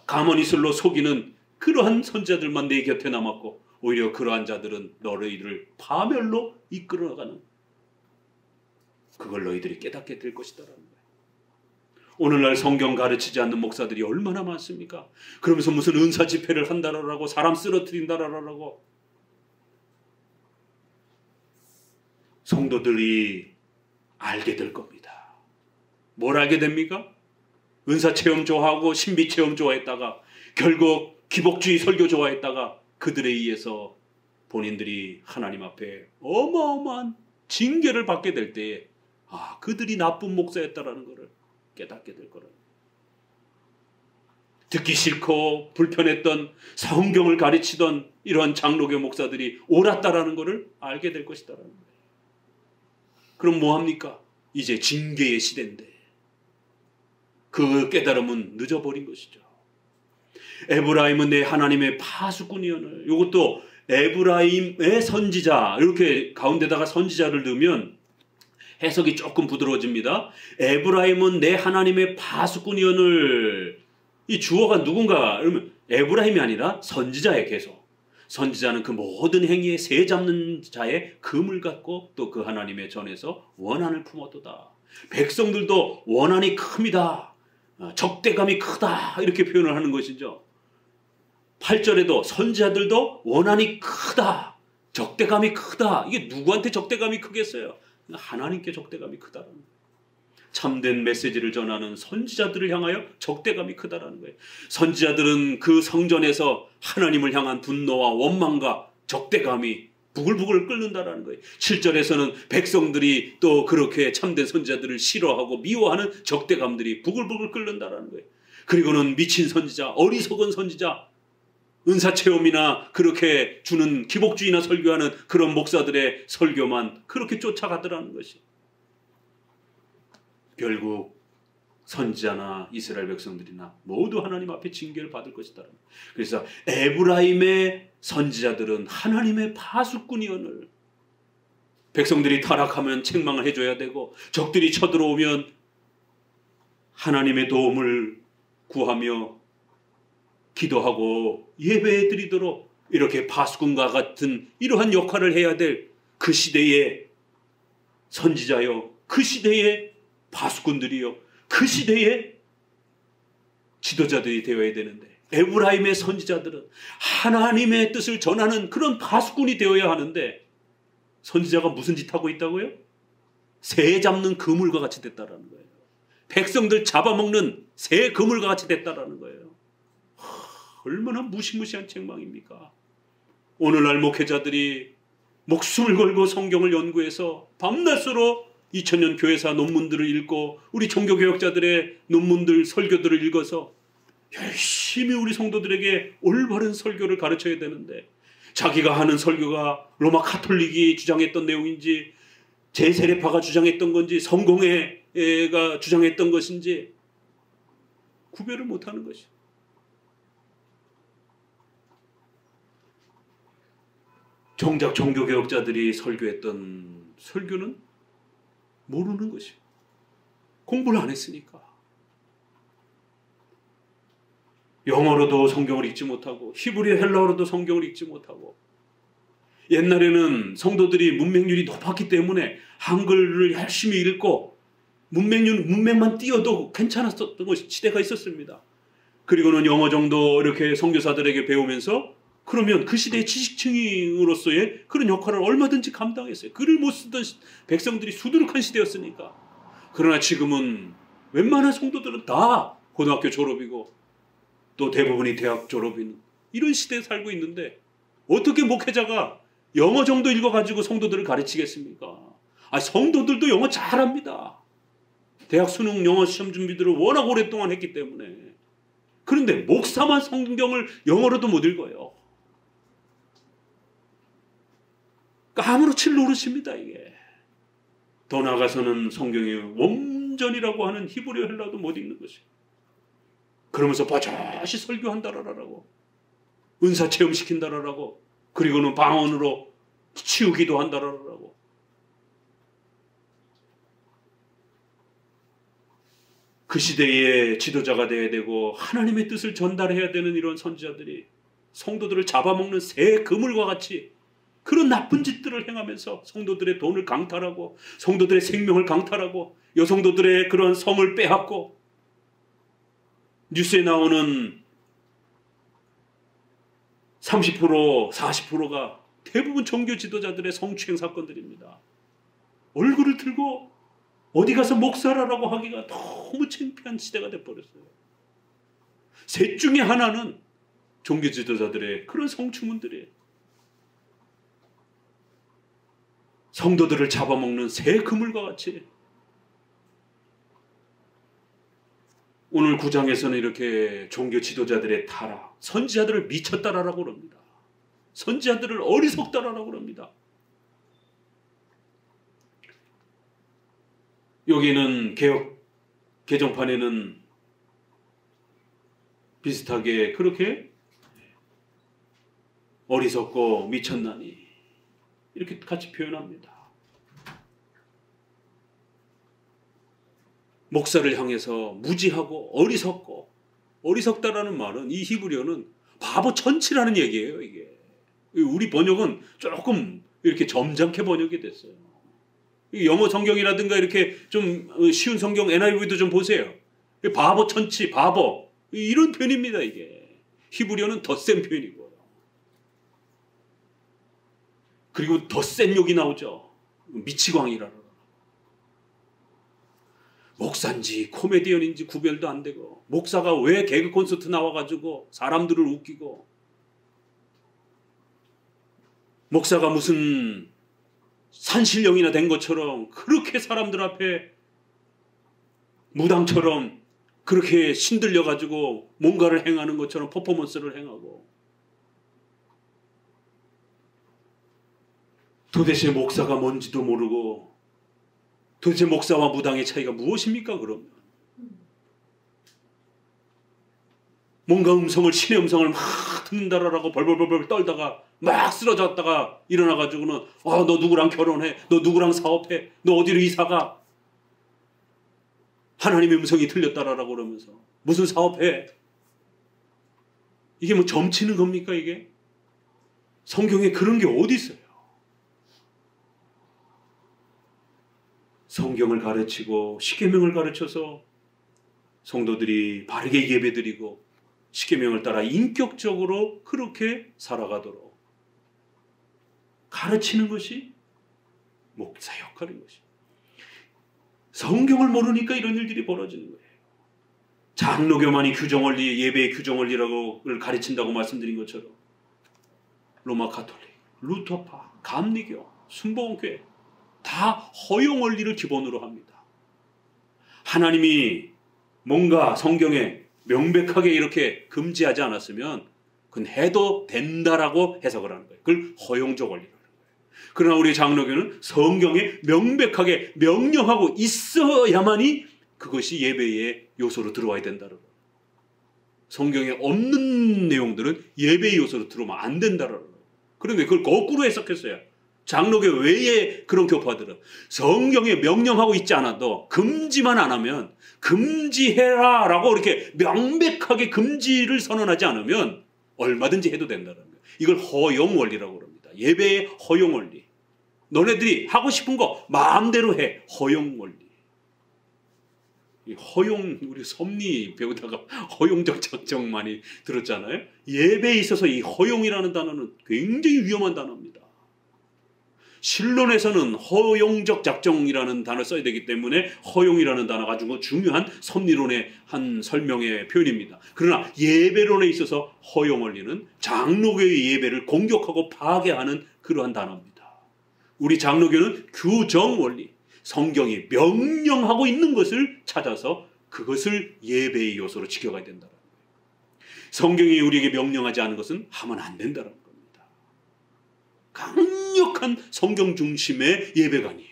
가머니술로 속이는 그러한 선지자들만 내 곁에 남았고, 오히려 그러한 자들은 너희들을 파멸로 이끌어가는, 그걸 너희들이 깨닫게 될 것이다라는 거예요. 오늘날 성경 가르치지 않는 목사들이 얼마나 많습니까? 그러면서 무슨 은사 집회를 한다라고, 사람 쓰러뜨린다라고. 성도들이 알게 될 겁니다. 뭘 알게 됩니까? 은사 체험 좋아하고 신비 체험 좋아했다가 결국 기복주의 설교 좋아했다가 그들에 의해서 본인들이 하나님 앞에 어마어마한 징계를 받게 될 때에 그들이 나쁜 목사였다라는 것을 깨닫게 될 거라는 거예요. 듣기 싫고 불편했던 성경을 가르치던 이런 장로교 목사들이 옳았다라는 것을 알게 될 것이다라는 거예요. 그럼 뭐합니까? 이제 징계의 시대인데 그 깨달음은 늦어버린 것이죠. 에브라임은 내 하나님의 파수꾼이오늘. 이것도 에브라임의 선지자, 이렇게 가운데다가 선지자를 넣으면 해석이 조금 부드러워집니다. 에브라임은 내 하나님의 파수꾼이오늘. 이 주어가 누군가? 그러면 에브라임이 아니라 선지자에 계속. 선지자는 그 모든 행위에 새 잡는 자의 금을 갖고 또 그 하나님의 전에서 원한을 품었도다. 백성들도 원한이 큽니다. 적대감이 크다. 이렇게 표현을 하는 것이죠. 8절에도 선지자들도 원한이 크다. 적대감이 크다. 이게 누구한테 적대감이 크겠어요? 하나님께 적대감이 크다라는 거예요. 참된 메시지를 전하는 선지자들을 향하여 적대감이 크다라는 거예요. 선지자들은 그 성전에서 하나님을 향한 분노와 원망과 적대감이 부글부글 끓는다라는 거예요. 7절에서는 백성들이 또 그렇게 참된 선지자들을 싫어하고 미워하는 적대감들이 부글부글 끓는다라는 거예요. 그리고는 미친 선지자, 어리석은 선지자, 은사체험이나 그렇게 주는 기복주의나 설교하는 그런 목사들의 설교만 그렇게 쫓아가더라는 것이. 결국 선지자나 이스라엘 백성들이나 모두 하나님 앞에 징계를 받을 것이다. 그래서 에브라임의 선지자들은 하나님의 파수꾼이오늘. 백성들이 타락하면 책망을 해줘야 되고 적들이 쳐들어오면 하나님의 도움을 구하며 기도하고 예배드리도록 이렇게 파수꾼과 같은 이러한 역할을 해야 될 그 시대의 선지자요, 그 시대의 파수꾼들이요, 그 시대의 지도자들이 되어야 되는데, 에브라임의 선지자들은 하나님의 뜻을 전하는 그런 파수꾼이 되어야 하는데, 선지자가 무슨 짓 하고 있다고요? 새 잡는 그물과 같이 됐다라는 거예요. 백성들 잡아먹는 새 그물과 같이 됐다라는 거예요. 얼마나 무시무시한 책망입니까? 오늘날 목회자들이 목숨을 걸고 성경을 연구해서 밤낮으로 2000년 교회사 논문들을 읽고 우리 종교개혁자들의 논문들, 설교들을 읽어서 열심히 우리 성도들에게 올바른 설교를 가르쳐야 되는데, 자기가 하는 설교가 로마 카톨릭이 주장했던 내용인지 제세례파가 주장했던 건지 성공회가 주장했던 것인지 구별을 못하는 것이죠. 정작 종교개혁자들이 설교했던 설교는 모르는 것이에요. 공부를 안 했으니까. 영어로도 성경을 읽지 못하고 히브리 헬라어로도 성경을 읽지 못하고, 옛날에는 성도들이 문맹률이 높았기 때문에 한글을 열심히 읽고 문맹만 띄어도 괜찮았던 시대가 있었습니다. 그리고는 영어 정도 이렇게 선교사들에게 배우면서 그러면 그 시대의 지식층으로서의 그런 역할을 얼마든지 감당했어요. 글을 못 쓰던 백성들이 수두룩한 시대였으니까. 그러나 지금은 웬만한 성도들은 다 고등학교 졸업이고 또 대부분이 대학 졸업인 이런 시대에 살고 있는데 어떻게 목회자가 영어 정도 읽어가지고 성도들을 가르치겠습니까? 성도들도 영어 잘합니다. 대학 수능 영어 시험 준비들을 워낙 오랫동안 했기 때문에. 그런데 목사만 성경을 영어로도 못 읽어요. 그러니까 아무렇지 모르십니다, 이게. 더 나아가서는 성경의 원전이라고 하는 히브리어 헬라도 못 읽는 것이. 그러면서 버젓이 설교한다라고, 은사 체험시킨다라고, 그리고는 방언으로 치유기도 한다라고. 그 시대의 지도자가 되어야 되고 하나님의 뜻을 전달해야 되는 이런 선지자들이 성도들을 잡아먹는 새 그물과 같이 그런 나쁜 짓들을 행하면서 성도들의 돈을 강탈하고 성도들의 생명을 강탈하고 여성도들의 그런 성을 빼앗고, 뉴스에 나오는 30% 40%가 대부분 종교 지도자들의 성추행 사건들입니다. 얼굴을 들고 어디 가서 목사라고 하기가 너무 창피한 시대가 돼버렸어요. 셋 중에 하나는 종교 지도자들의 그런 성추문들이에요. 성도들을 잡아먹는 새 그물과 같이. 오늘 9장에서는 이렇게 종교 지도자들의 타락, 선지자들을 미쳤다라고 그럽니다. 선지자들을 어리석다라고 그럽니다. 여기는 개정판에는 비슷하게 그렇게 어리석고 미쳤나니 이렇게 같이 표현합니다. 목사를 향해서 무지하고 어리석고, 어리석다라는 말은 이 히브리어는 바보 천치라는 얘기예요. 이게 우리 번역은 조금 이렇게 점잖게 번역이 됐어요. 영어 성경이라든가 이렇게 좀 쉬운 성경 NIV도 좀 보세요. 바보 천치, 바보, 이런 표현입니다. 이게 히브리어는 더 센 표현이고요. 그리고 더 센 욕이 나오죠. 미치광이라는. 목사인지 코미디언인지 구별도 안 되고, 목사가 왜 개그 콘서트 나와가지고 사람들을 웃기고, 목사가 무슨 산신령이나 된 것처럼 그렇게 사람들 앞에 무당처럼 그렇게 신들려가지고 뭔가를 행하는 것처럼 퍼포먼스를 행하고, 도대체 목사가 뭔지도 모르고, 도대체 목사와 무당의 차이가 무엇입니까? 그러면 뭔가 음성을, 신의 음성을 막 듣는다라고 벌벌벌벌 떨다가 막 쓰러졌다가 일어나가지고는 너 누구랑 결혼해, 너 누구랑 사업해, 너 어디로 이사가, 하나님의 음성이 들렸다라고 그러면서 무슨 사업해. 이게 뭐 점치는 겁니까? 이게 성경에 그런 게 어디 있어요? 성경을 가르치고 십계명을 가르쳐서 성도들이 바르게 예배드리고 십계명을 따라 인격적으로 그렇게 살아가도록 가르치는 것이 목사 역할인 것이. 성경을 모르니까 이런 일들이 벌어지는 거예요. 장로교만이 규정원리, 예배의 규정원리라고 가르친다고 말씀드린 것처럼 로마 가톨릭, 루터파, 감리교, 순복음교회 다 허용원리를 기본으로 합니다. 하나님이 뭔가 성경에 명백하게 이렇게 금지하지 않았으면 그건 해도 된다라고 해석을 하는 거예요. 그걸 허용적 원리라는 거예요. 그러나 우리 장로교는 성경에 명백하게 명령하고 있어야만이 그것이 예배의 요소로 들어와야 된다는 거예요. 성경에 없는 내용들은 예배의 요소로 들어오면 안 된다는 거예요. 그런데 그걸 거꾸로 해석했어요. 장로교 외의 그런 교파들은 성경에 명령하고 있지 않아도 금지만 안 하면, 금지해라 라고 이렇게 명백하게 금지를 선언하지 않으면 얼마든지 해도 된다는 거예요. 이걸 허용 원리라고 합니다. 예배의 허용 원리. 너네들이 하고 싶은 거 마음대로 해. 허용 원리. 허용, 우리 섭리 배우다가 허용적 작정 많이 들었잖아요. 예배에 있어서 이 허용이라는 단어는 굉장히 위험한 단어입니다. 신론에서는 허용적 작정이라는 단어를 써야 되기 때문에 허용이라는 단어가 아주 중요한 섭리론의 한 설명의 표현입니다. 그러나 예배론에 있어서 허용 원리는 장로교의 예배를 공격하고 파괴하는 그러한 단어입니다. 우리 장로교는 규정 원리, 성경이 명령하고 있는 것을 찾아서 그것을 예배의 요소로 지켜가야 된다는 거예요. 성경이 우리에게 명령하지 않은 것은 하면 안 된다는 겁니다. 강력한 성경 중심의 예배가 아니에요.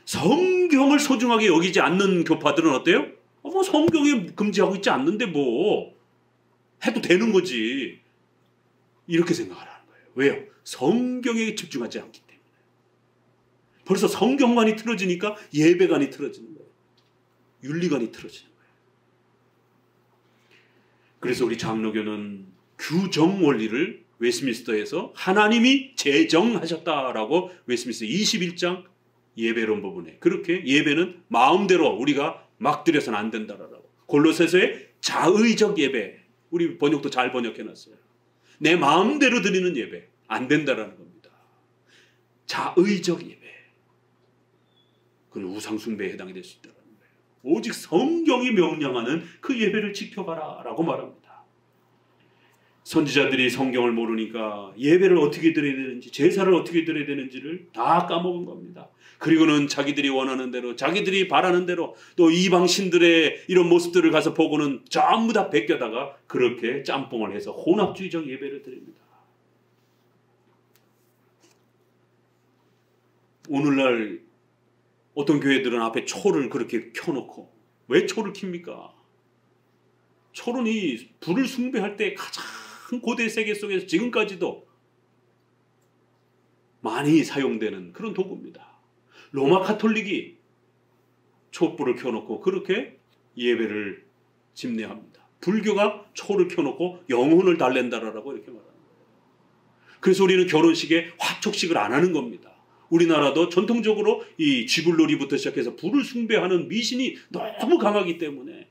성경을 소중하게 여기지 않는 교파들은 어때요? 뭐 성경에 금지하고 있지 않는데 뭐 해도 되는 거지. 이렇게 생각하라는 거예요. 왜요? 성경에 집중하지 않기 때문에. 벌써 성경관이 틀어지니까 예배관이 틀어지는 거예요. 윤리관이 틀어지는 거예요. 그래서 우리 장로교는 규정 원리를 웨스민스터에서 하나님이 제정하셨다라고 웨스민스터 21장 예배론 부분에 그렇게 예배는 마음대로 우리가 막 드려서는 안 된다라고. 골로새서의 자의적 예배, 우리 번역도 잘 번역해놨어요. 내 마음대로 드리는 예배 안 된다라는 겁니다. 자의적 예배, 그건 우상 숭배에 해당이 될 수 있다는 거예요. 오직 성경이 명령하는 그 예배를 지켜가라라고 말합니다. 선지자들이 성경을 모르니까 예배를 어떻게 드려야 되는지, 제사를 어떻게 드려야 되는지를 다 까먹은 겁니다. 그리고는 자기들이 원하는 대로, 자기들이 바라는 대로, 또 이방 신들의 이런 모습들을 가서 보고는 전부 다 베껴다가 그렇게 짬뽕을 해서 혼합주의적 예배를 드립니다. 오늘날 어떤 교회들은 앞에 초를 그렇게 켜놓고, 왜 초를 켭니까? 초는 이 불을 숭배할 때 가장 고대 세계 속에서 지금까지도 많이 사용되는 그런 도구입니다. 로마 카톨릭이 촛불을 켜놓고 그렇게 예배를 집례합니다. 불교가 초를 켜놓고 영혼을 달랜다라고 이렇게 말합니다. 그래서 우리는 결혼식에 화촉식을 안 하는 겁니다. 우리나라도 전통적으로 이 쥐불놀이부터 시작해서 불을 숭배하는 미신이 너무 강하기 때문에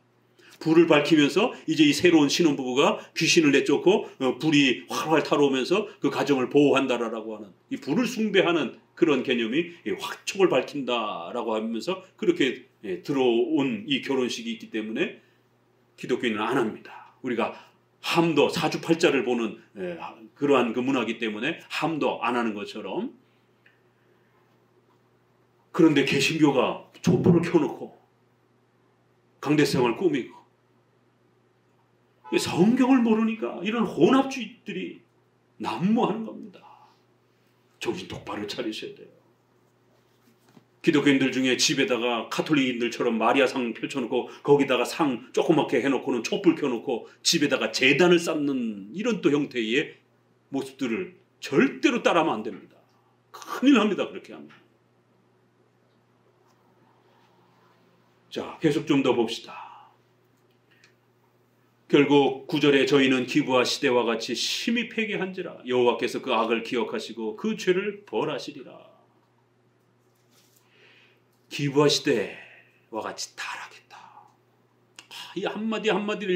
불을 밝히면서 이제 이 새로운 신혼부부가 귀신을 내쫓고 불이 활활 타오르면서 그 가정을 보호한다라고 하는 이 불을 숭배하는 그런 개념이 화촉을 밝힌다라고 하면서 그렇게 들어온 이 결혼식이 있기 때문에 기독교인은 안 합니다. 우리가 함도 사주팔자를 보는 그러한 그 문화이기 때문에 함도 안 하는 것처럼. 그런데 개신교가 촛불을 켜놓고 강대상을 꾸미고 성경을 모르니까 이런 혼합주의들이 난무하는 겁니다. 정신 똑바로 차리셔야 돼요. 기독교인들 중에 집에다가 카톨릭인들처럼 마리아상 펼쳐놓고 거기다가 상 조그맣게 해놓고는 촛불 켜놓고 집에다가 제단을 쌓는 이런 또 형태의 모습들을 절대로 따라하면 안 됩니다. 큰일 납니다. 그렇게 하면. 자, 계속 좀 더 봅시다. 결국 9절에 저희는 기브아 시대와 같이 심히 패괴한지라 여호와께서 그 악을 기억하시고 그 죄를 벌하시리라. 기브아 시대와 같이 타락했다. 이 한마디 한마디를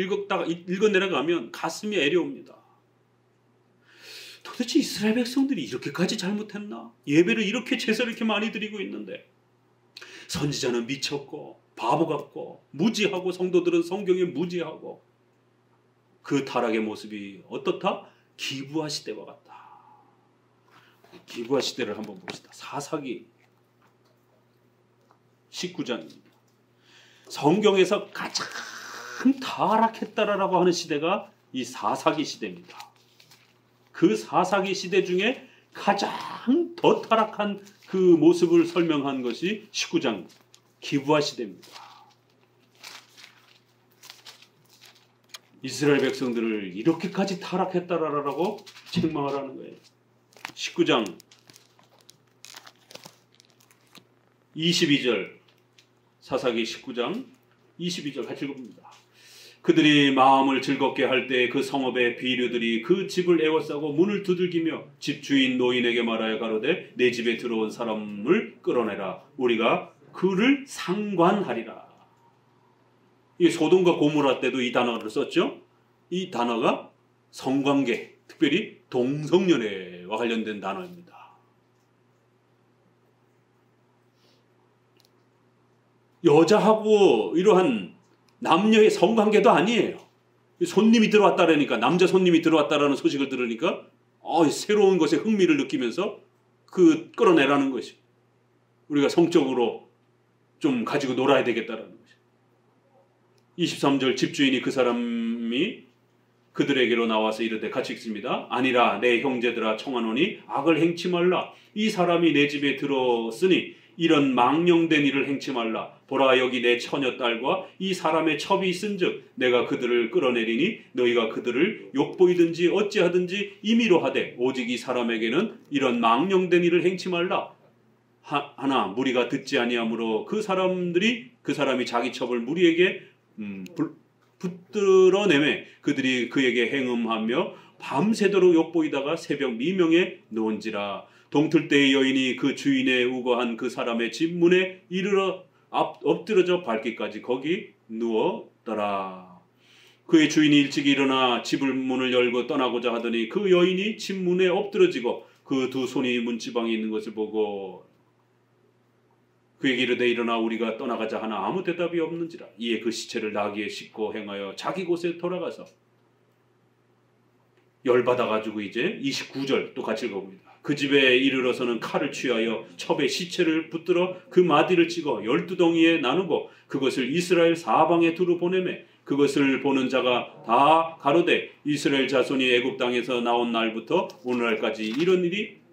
읽어내려가면 가슴이 애려옵니다. 도대체 이스라엘 백성들이 이렇게까지 잘못했나? 예배를 이렇게 제사를 이렇게 많이 드리고 있는데 선지자는 미쳤고 바보 같고 무지하고 성도들은 성경에 무지하고 그 타락의 모습이 어떻다? 기브아 시대와 같다. 기브아 시대를 한번 봅시다. 사사기 19장입니다. 성경에서 가장 타락했다라고 하는 시대가 이 사사기 시대입니다. 그 사사기 시대 중에 가장 더 타락한 그 모습을 설명한 것이 19장 기브아 시대입니다. 이스라엘 백성들을 이렇게까지 타락했다라고 책망하라는 거예요. 19장 22절 사사기 19장 22절 같이 읽어봅니다. 그들이 마음을 즐겁게 할 때 그 성읍의 비류들이 그 집을 에워싸고 문을 두들기며 집 주인 노인에게 말하여 가로되 내 집에 들어온 사람을 끌어내라. 우리가 그를 상관하리라. 이 소돔과 고모라 때도 이 단어를 썼죠. 이 단어가 성관계, 특별히 동성연애와 관련된 단어입니다. 여자하고 이러한 남녀의 성관계도 아니에요. 손님이 들어왔다라니까, 남자 손님이 들어왔다라는 소식을 들으니까 새로운 것에 흥미를 느끼면서 끌어내라는 것이, 우리가 성적으로 좀 가지고 놀아야 되겠다라는 것이. 23절 집주인이 그 사람이 그들에게로 나와서 이르되, 같이 읽습니다. 아니라 내 형제들아 청하노니 악을 행치 말라. 이 사람이 내 집에 들어왔으니 이런 망령된 일을 행치 말라. 보라, 여기 내 처녀 딸과 이 사람의 첩이 있은즉 내가 그들을 끌어내리니 너희가 그들을 욕보이든지 어찌하든지 임의로 하되 오직 이 사람에게는 이런 망령된 일을 행치 말라. 하나 무리가 듣지 아니하므로 그 사람이 자기 첩을 무리에게 붙들어내매 그들이 그에게 행음하며 밤새도록 욕보이다가 새벽 미명에 놓은지라. 동틀 때의 여인이 그 주인의 우거한 그 사람의 집 문에 이르러 엎드러져 밟기까지 거기 누웠더라. 그의 주인이 일찍 일어나 집을 문을 열고 떠나고자 하더니 그 여인이 집 문에 엎드러지고 그 두 손이 문지방에 있는 것을 보고 그에게 이르되, 일어나 우리가 떠나가자 하나 아무 대답이 없는지라. 이에 그 시체를 나귀에 싣고 행하여 자기 곳에 돌아가서 열받아가지고 이제 29절 또 같이 읽어봅니다. 그 집에 이르러서는 칼을 취하여 첩에 시체를 붙들어 그 마디를 찍어 12덩이에 나누고 그것을 이스라엘 사방에 두루 보내매 그것을 보는 자가 다 가로되 이스라엘 자손이 애굽 땅에서 나온 날부터 오늘날까지 이런 일이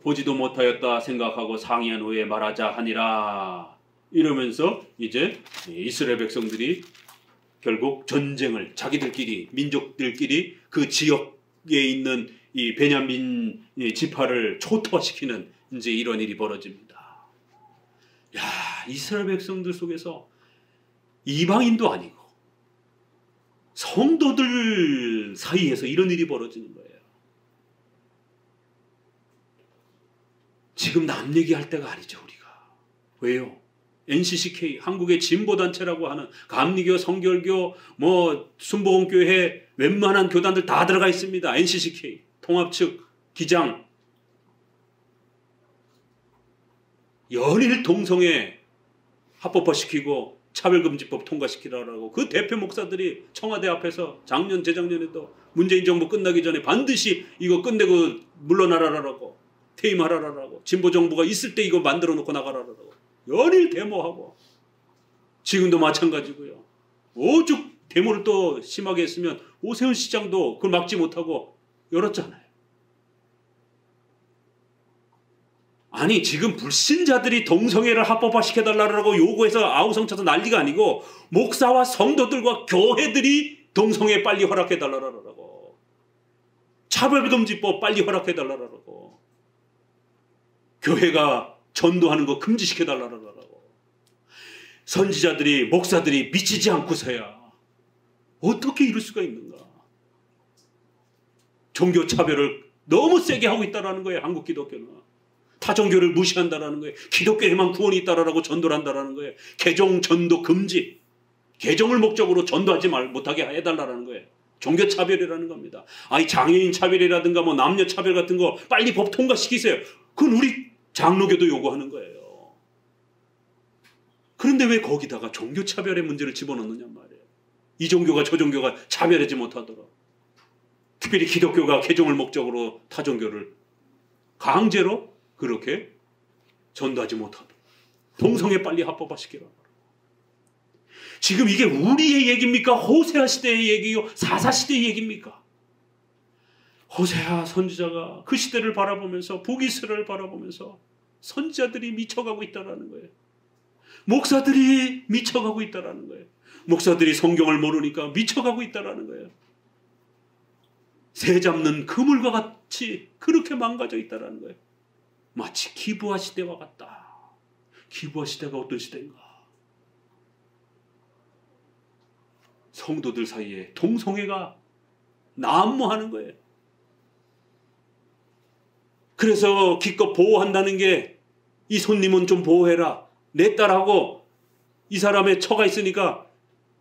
보지도 못하였다 생각하고 상의한 후에 말하자 하니라. 이러면서 이제 이스라엘 백성들이 결국 전쟁을 자기들끼리, 민족들끼리 그 지역에 있는 이 베냐민 지파를 초토화시키는 이제 이런 일이 벌어집니다. 야, 이스라엘 백성들 속에서 이방인도 아니고 성도들 사이에서 이런 일이 벌어지는 거예요. 지금 남 얘기할 때가 아니죠, 우리가. 왜요? NCCK, 한국의 진보단체라고 하는 감리교, 성결교, 순복음교회 웬만한 교단들 다 들어가 있습니다. NCCK, 통합측, 기장. 연일 동성애 합법화시키고 차별금지법 통과시키라고 그 대표 목사들이 청와대 앞에서 작년, 재작년에도 문재인 정부 끝나기 전에 반드시 이거 끝내고 물러나라라고, 퇴임하라라고, 진보 정부가 있을 때 이거 만들어 놓고 나가라라고 연일 데모하고, 지금도 마찬가지고요. 오죽 데모를 또 심하게 했으면 오세훈 시장도 그걸 막지 못하고 열었잖아요. 아니, 지금 불신자들이 동성애를 합법화시켜달라고 요구해서 아우성쳐서 난리가 아니고 목사와 성도들과 교회들이 동성애 빨리 허락해달라고, 차별금지법 빨리 허락해달라고, 교회가 전도하는 거 금지시켜달라고, 선지자들이, 목사들이 미치지 않고서야 어떻게 이럴 수가 있는가. 종교 차별을 너무 세게 하고 있다는 거예요. 한국 기독교는 타종교를 무시한다는 거예요. 기독교에만 구원이 있다라고 전도를 한다는 거예요. 개종 전도 금지, 개종을 목적으로 전도하지 못하게 해달라는 거예요. 종교 차별이라는 겁니다. 아니, 장애인 차별이라든가 남녀 차별 같은 거 빨리 법 통과시키세요. 그건 우리 장로교도 요구하는 거예요. 그런데 왜 거기다가 종교 차별의 문제를 집어넣느냐 말이에요. 이 종교가 저 종교가 차별하지 못하도록, 특별히 기독교가 개종을 목적으로 타종교를 강제로 그렇게 전도하지 못하도록 동성애 빨리 합법화시키라. 지금 이게 우리의 얘기입니까? 호세아 시대의 얘기요? 사사 시대의 얘기입니까? 호세아 선지자가 그 시대를 바라보면서, 북이스라엘을 바라보면서 선지자들이 미쳐가고 있다는 거예요. 목사들이 미쳐가고 있다는 거예요. 목사들이 성경을 모르니까 미쳐가고 있다는 거예요. 새 잡는 그물과 같이 그렇게 망가져 있다는 거예요. 마치 기브아 시대와 같다. 기브아 시대가 어떤 시대인가? 성도들 사이에 동성애가 난무하는 거예요. 그래서 기껏 보호한다는 게, 이 손님은 좀 보호해라, 내 딸하고 이 사람의 처가 있으니까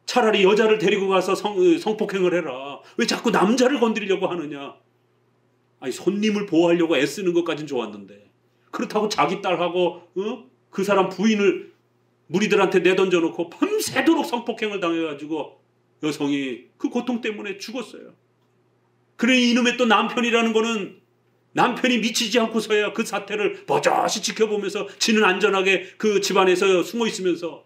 차라리 여자를 데리고 가서 성폭행을 해라. 왜 자꾸 남자를 건드리려고 하느냐. 아니, 손님을 보호하려고 애쓰는 것까진 좋았는데, 그렇다고 자기 딸하고 그 사람 부인을 무리들한테 내던져 놓고 밤새도록 성폭행을 당해가지고 여성이 그 고통 때문에 죽었어요. 그러니 이놈의 또 남편이라는 거는 남편이 미치지 않고서야 그 사태를 버젓이 지켜보면서 지는 안전하게 그 집안에서 숨어 있으면서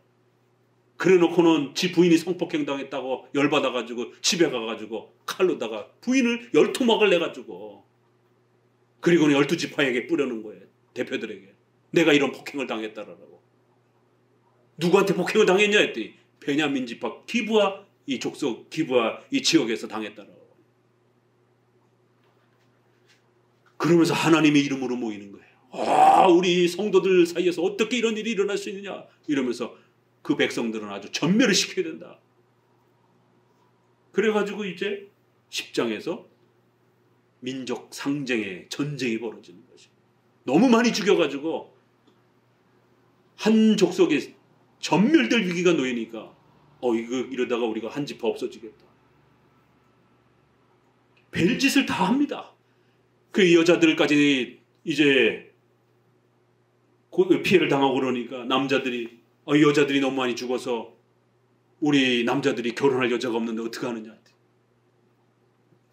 그래 놓고는 지 부인이 성폭행 당했다고 열받아가지고 집에 가가지고 칼로다가 부인을 12막을 내가지고 그리고는 12지파에게 뿌려놓은 거예요. 대표들에게. 내가 이런 폭행을 당했다라고. 누구한테 폭행을 당했냐 했더니 베냐민 지파 기브와 이 족속 기브와 이 지역에서 당했다라고. 그러면서 하나님의 이름으로 모이는 거예요. 아, 우리 성도들 사이에서 어떻게 이런 일이 일어날 수 있느냐 이러면서 그 백성들은 아주 전멸을 시켜야 된다. 그래가지고 이제 10장에서 민족 상쟁의 전쟁이 벌어지는 거지. 너무 많이 죽여가지고 한 족속에 전멸될 위기가 놓이니까 이러다가 우리가 한 지파 없어지겠다. 별짓을 다 합니다. 그 여자들까지 이제 피해를 당하고 그러니까 남자들이 여자들이 너무 많이 죽어서 우리 남자들이 결혼할 여자가 없는데 어떡하느냐.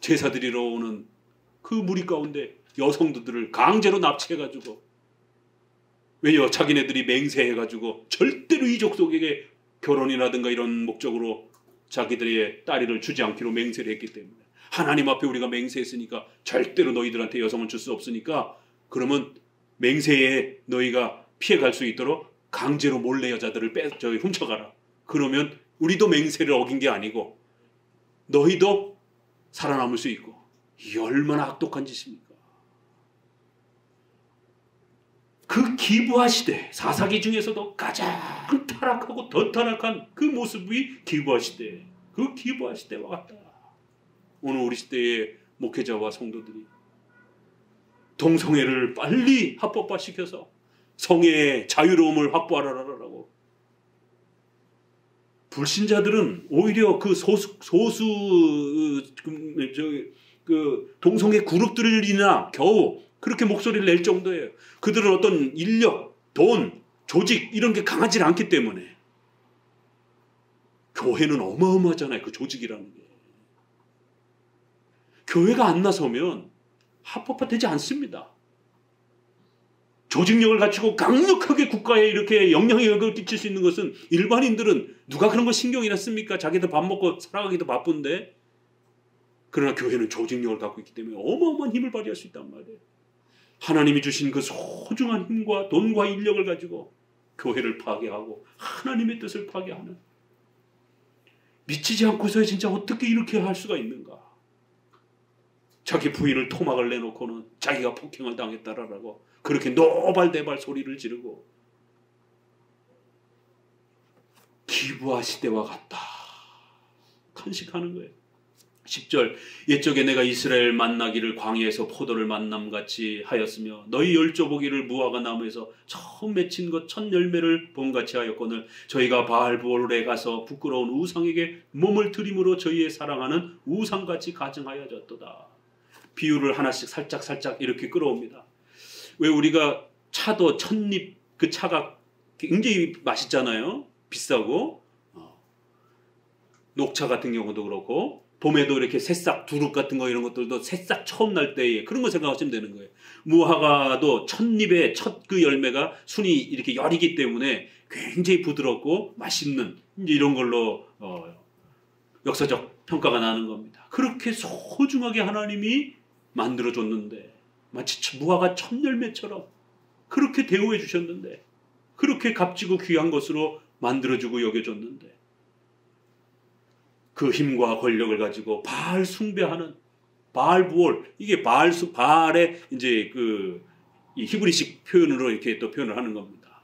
제사 드리러 오는 그 무리 가운데 여성들을 강제로 납치해가지고 왜요? 자기네들이 맹세해가지고 절대로 이 족속에게 결혼이라든가 이런 목적으로 자기들의 딸을 주지 않기로 맹세를 했기 때문에 하나님 앞에 우리가 맹세했으니까 절대로 너희들한테 여성을 줄 수 없으니까 그러면 맹세에 너희가 피해갈 수 있도록 강제로 몰래 여자들을 훔쳐가라. 그러면 우리도 맹세를 어긴 게 아니고 너희도 살아남을 수 있고. 이 얼마나 악독한 짓입니까? 그 기브아 시대, 사사기 중에서도 가장 타락하고 더 타락한 그 모습이 기브아 시대. 그 기브아 시대와 같다. 오늘 우리 시대의 목회자와 성도들이 동성애를 빨리 합법화시켜서 성의 자유로움을 확보하라라고. 불신자들은 오히려 그 그 동성애 그룹들이나 겨우 그렇게 목소리를 낼 정도예요. 그들은 어떤 인력, 돈, 조직 이런 게 강하지 않기 때문에. 교회는 어마어마하잖아요. 그 조직이라는 게. 교회가 안 나서면 합법화되지 않습니다. 조직력을 갖추고 강력하게 국가에 이렇게 영향력을 끼칠 수 있는 것은 일반인들은 누가 그런 거 신경이나 씁니까? 자기들 밥 먹고 살아가기도 바쁜데. 그러나 교회는 조직력을 갖고 있기 때문에 어마어마한 힘을 발휘할 수 있단 말이에요. 하나님이 주신 그 소중한 힘과 돈과 인력을 가지고 교회를 파괴하고 하나님의 뜻을 파괴하는. 미치지 않고서 진짜 어떻게 이렇게 할 수가 있는가. 자기 부인을 토막을 내놓고는 자기가 폭행을 당했다라고 그렇게 노발대발 소리를 지르고. 기브아 시대와 같다. 탄식하는 거예요. 10절 옛적에 내가 이스라엘 만나기를 광야에서 포도를 만남같이 하였으며 너희 열조보기를 무화과 나무에서 처음 맺힌 것 첫 열매를 봄같이 하였거늘 저희가 바알부올에 가서 부끄러운 우상에게 몸을 들임으로 저희의 사랑하는 우상같이 가증하여졌도다. 비유를 하나씩 살짝 이렇게 끌어옵니다. 왜 우리가 차도 찻잎 그 차가 굉장히 맛있잖아요. 비싸고 녹차 같은 경우도 그렇고 봄에도 이렇게 새싹 두릅 같은 거 이런 것들도 새싹 처음 날 때에 그런 거 생각하시면 되는 거예요. 무화과도 찻잎의 첫 그 열매가 순이 이렇게 열이기 때문에 굉장히 부드럽고 맛있는 이제 이런 걸로 역사적 평가가 나는 겁니다. 그렇게 소중하게 하나님이 만들어줬는데 마치 무화과 첫 열매처럼 그렇게 대우해 주셨는데 그렇게 값지고 귀한 것으로 만들어주고 여겨줬는데 그 힘과 권력을 가지고 바알 숭배하는 바알부올 이게 바알의 이제 이 히브리식 표현으로 이렇게 또 표현을 하는 겁니다.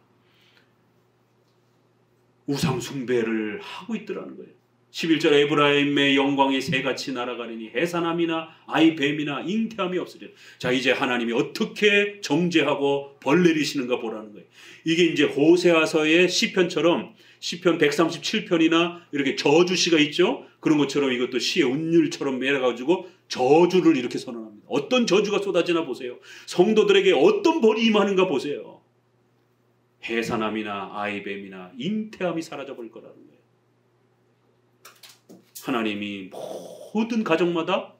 우상 숭배를 하고 있더라는 거예요. 11절 에브라임의 영광이 새같이 날아가리니 해산함이나 아이뱀이나 잉태함이 없으리라. 자 이제 하나님이 어떻게 정죄하고 벌 내리시는가 보라는 거예요. 이게 이제 호세아서의 시편처럼 시편 137편이나 이렇게 저주시가 있죠. 그런 것처럼 이것도 시의 운율처럼 매려가지고 저주를 이렇게 선언합니다. 어떤 저주가 쏟아지나 보세요. 성도들에게 어떤 벌이 임하는가 보세요. 해산함이나 아이뱀이나 잉태함이 사라져버릴 거라는 거예요. 하나님이 모든 가정마다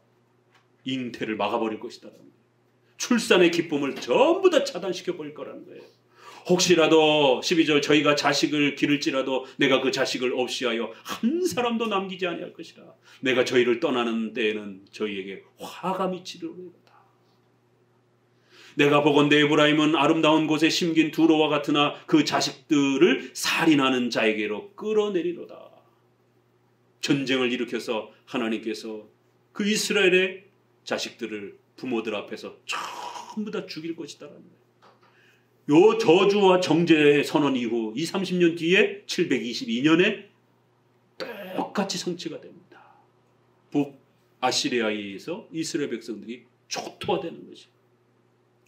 잉태를 막아버릴 것이다라는 거예요. 출산의 기쁨을 전부 다 차단시켜버릴 거라는 거예요. 혹시라도 12절 저희가 자식을 기를지라도 내가 그 자식을 없이하여 한 사람도 남기지 아니할 것이라. 내가 저희를 떠나는 때에는 저희에게 화가 미치리로다. 내가 보건대 에브라임은 아름다운 곳에 심긴 두로와 같으나 그 자식들을 살인하는 자에게로 끌어내리로다. 전쟁을 일으켜서 하나님께서 그 이스라엘의 자식들을 부모들 앞에서 전부 다 죽일 것이다라는 거예요. 요 저주와 정죄의 선언 이후 30년 뒤에 722년에 똑같이 성취가 됩니다. 북아시리아에 의해서 이스라엘 백성들이 초토화되는 것이에요.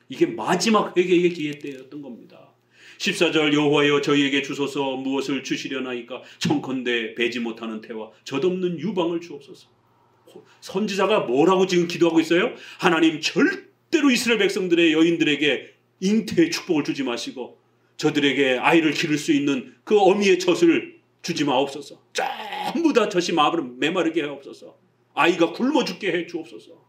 이게 마지막 회개의 기회 때였던 겁니다. 14절 여호와여 저희에게 주소서 무엇을 주시려나이까 청컨대 배지 못하는 태와 젖없는 유방을 주옵소서. 선지자가 뭐라고 지금 기도하고 있어요? 하나님 절대로 이스라엘 백성들의 여인들에게 잉태의 축복을 주지 마시고 저들에게 아이를 기를 수 있는 그 어미의 젖을 주지 마옵소서. 전부 다 젖이 메마르게 하옵소서. 아이가 굶어 죽게 해 주옵소서.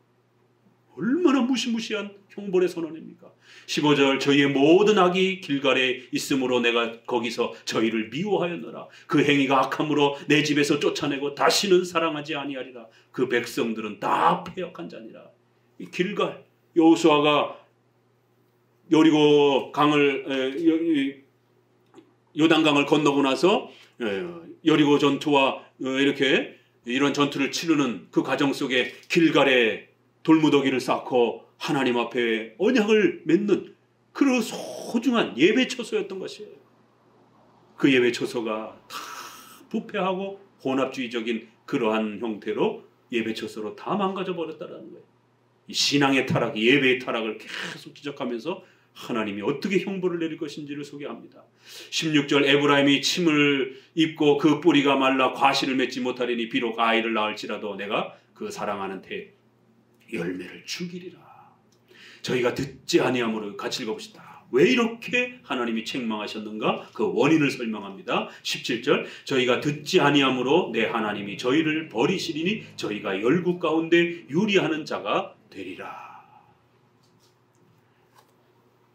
얼마나 무시무시한 형벌의 선언입니까? 15절 저희의 모든 악이 길갈에 있으므로 내가 거기서 저희를 미워하였노라. 그 행위가 악함으로 내 집에서 쫓아내고 다시는 사랑하지 아니하리라. 그 백성들은 다 패역한 자니라. 이 길갈 여호수아가 여리고 강을 요단강을 건너고 나서 여리고 전투와 이렇게 이런 전투를 치르는 그 과정 속에 길갈에 돌무더기를 쌓고 하나님 앞에 언약을 맺는 그 소중한 예배 처소였던 것이에요. 그 예배 처소가 다 부패하고 혼합주의적인 그러한 형태로 예배 처소로 다 망가져 버렸다는 거예요. 이 신앙의 타락, 예배의 타락을 계속 지적하면서 하나님이 어떻게 형벌을 내릴 것인지를 소개합니다. 16절 에브라임이 침을 입고 그 뿌리가 말라 과실을 맺지 못하리니 비록 아이를 낳을지라도 내가 그 사랑하는 태 열매를 죽이리라. 저희가 듣지 아니함으로 같이 읽어봅시다. 왜 이렇게 하나님이 책망하셨는가? 그 원인을 설명합니다. 17절 저희가 듣지 아니함으로 내 하나님이 저희를 버리시리니 저희가 열국 가운데 유리하는 자가 되리라.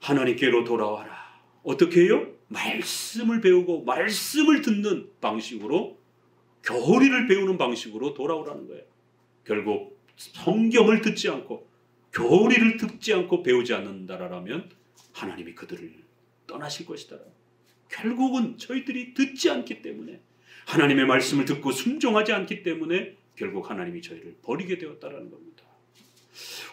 하나님께로 돌아와라. 어떻게 해요? 말씀을 배우고 말씀을 듣는 방식으로 교리를 배우는 방식으로 돌아오라는 거예요. 결국 성경을 듣지 않고 교리를 듣지 않고 배우지 않는다라면 하나님이 그들을 떠나실 것이다. 결국은 저희들이 듣지 않기 때문에 하나님의 말씀을 듣고 순종하지 않기 때문에 결국 하나님이 저희를 버리게 되었다라는 겁니다.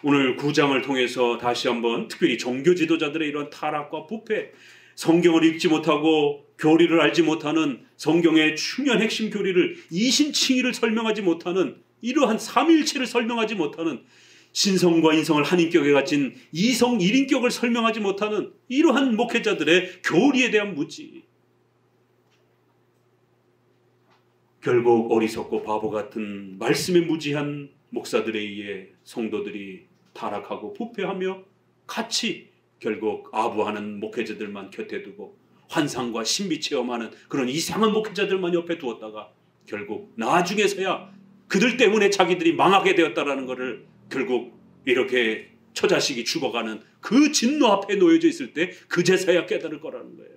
오늘 9장을 통해서 다시 한번 특별히 종교 지도자들의 이런 타락과 부패, 성경을 읽지 못하고 교리를 알지 못하는 성경의 중요한 핵심 교리를 이신칭의를 설명하지 못하는 이러한 삼위일체를 설명하지 못하는 신성과 인성을 한 인격에 갖춘 이성 1인격을 설명하지 못하는 이러한 목회자들의 교리에 대한 무지. 결국 어리석고 바보 같은 말씀에 무지한 목사들에 의해 성도들이 타락하고 부패하며 같이 결국 아부하는 목회자들만 곁에 두고 환상과 신비 체험하는 그런 이상한 목회자들만 옆에 두었다가 결국 나중에서야 그들 때문에 자기들이 망하게 되었다라는 것을 결국 이렇게 처자식이 죽어가는 그 진노 앞에 놓여져 있을 때 그제서야 깨달을 거라는 거예요.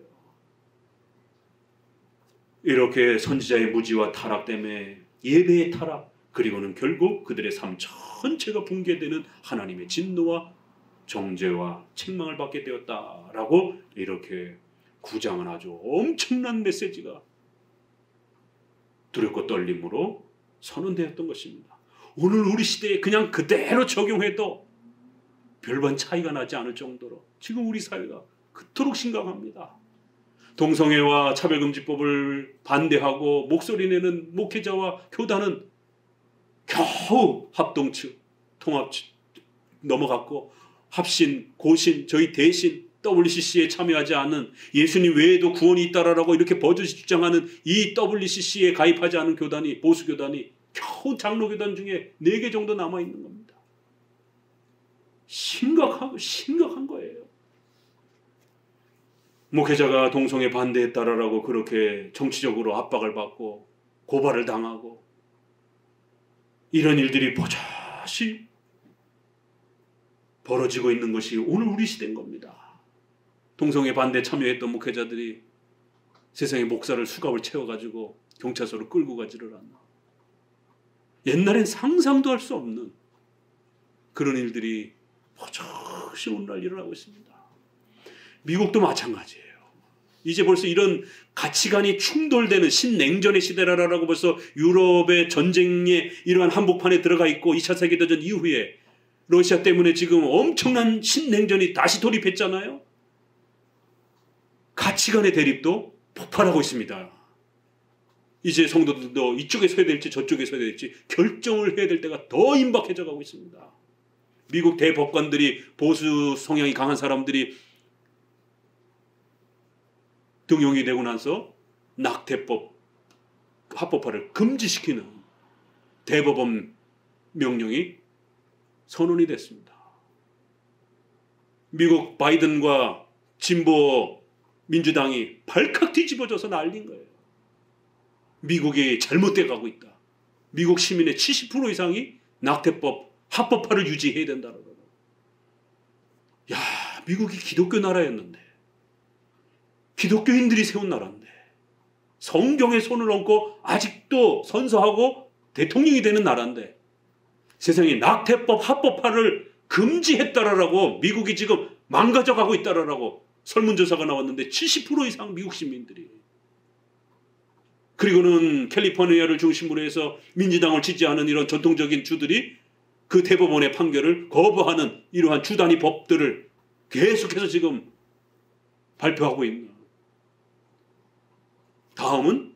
이렇게 선지자의 무지와 타락 때문에 예배의 타락, 그리고는 결국 그들의 삶 전체가 붕괴되는 하나님의 진노와 정죄와 책망을 받게 되었다라고 이렇게 9장은 아주 엄청난 메시지가 두렵고 떨림으로 선언되었던 것입니다. 오늘 우리 시대에 그냥 그대로 적용해도 별반 차이가 나지 않을 정도로 지금 우리 사회가 그토록 심각합니다. 동성애와 차별금지법을 반대하고 목소리 내는 목회자와 교단은 겨우 합동측, 통합측 넘어갔고 합신, 고신, 저희 대신 WCC에 참여하지 않는 예수님 외에도 구원이 있다라고 이렇게 버젓이 주장하는 이 WCC에 가입하지 않은 교단이 보수교단이 겨우 장로교단 중에 4개 정도 남아있는 겁니다. 심각한 거예요. 목회자가 동성애 반대했다라고 그렇게 정치적으로 압박을 받고 고발을 당하고 이런 일들이 버젓이 벌어지고 있는 것이 오늘 우리 시대인 겁니다. 동성애 반대 참여했던 목회자들이 세상에 목사를 수갑을 채워가지고 경찰서로 끌고 가지를 않나. 옛날엔 상상도 할 수 없는 그런 일들이 버젓이 오늘날 일어나고 있습니다. 미국도 마찬가지예요. 이제 벌써 이런 가치관이 충돌되는 신냉전의 시대라고 벌써 유럽의 전쟁의 이러한 한복판에 들어가 있고 2차 세계대전 이후에 러시아 때문에 지금 엄청난 신냉전이 다시 돌입했잖아요. 가치관의 대립도 폭발하고 있습니다. 이제 성도들도 이쪽에 서야 될지 저쪽에 서야 될지 결정을 해야 될 때가 더 임박해져 가고 있습니다. 미국 대법관들이 보수 성향이 강한 사람들이 등용이 되고 나서 낙태법 합법화를 금지시키는 대법원 명령이 선언이 됐습니다. 미국 바이든과 진보 민주당이 발칵 뒤집어져서 난린 거예요. 미국이 잘못돼 가고 있다. 미국 시민의 70% 이상이 낙태법 합법화를 유지해야 된다라고. 야, 미국이 기독교 나라였는데, 기독교인들이 세운 나라인데, 성경에 손을 얹고 아직도 선서하고 대통령이 되는 나라인데, 세상에 낙태법 합법화를 금지했다라고 미국이 지금 망가져가고 있다라고 설문조사가 나왔는데 70% 이상 미국 시민들이. 그리고는 캘리포니아를 중심으로 해서 민주당을 지지하는 이런 전통적인 주들이 그 대법원의 판결을 거부하는 이러한 주단위 법들을 계속해서 지금 발표하고 있는. 다음은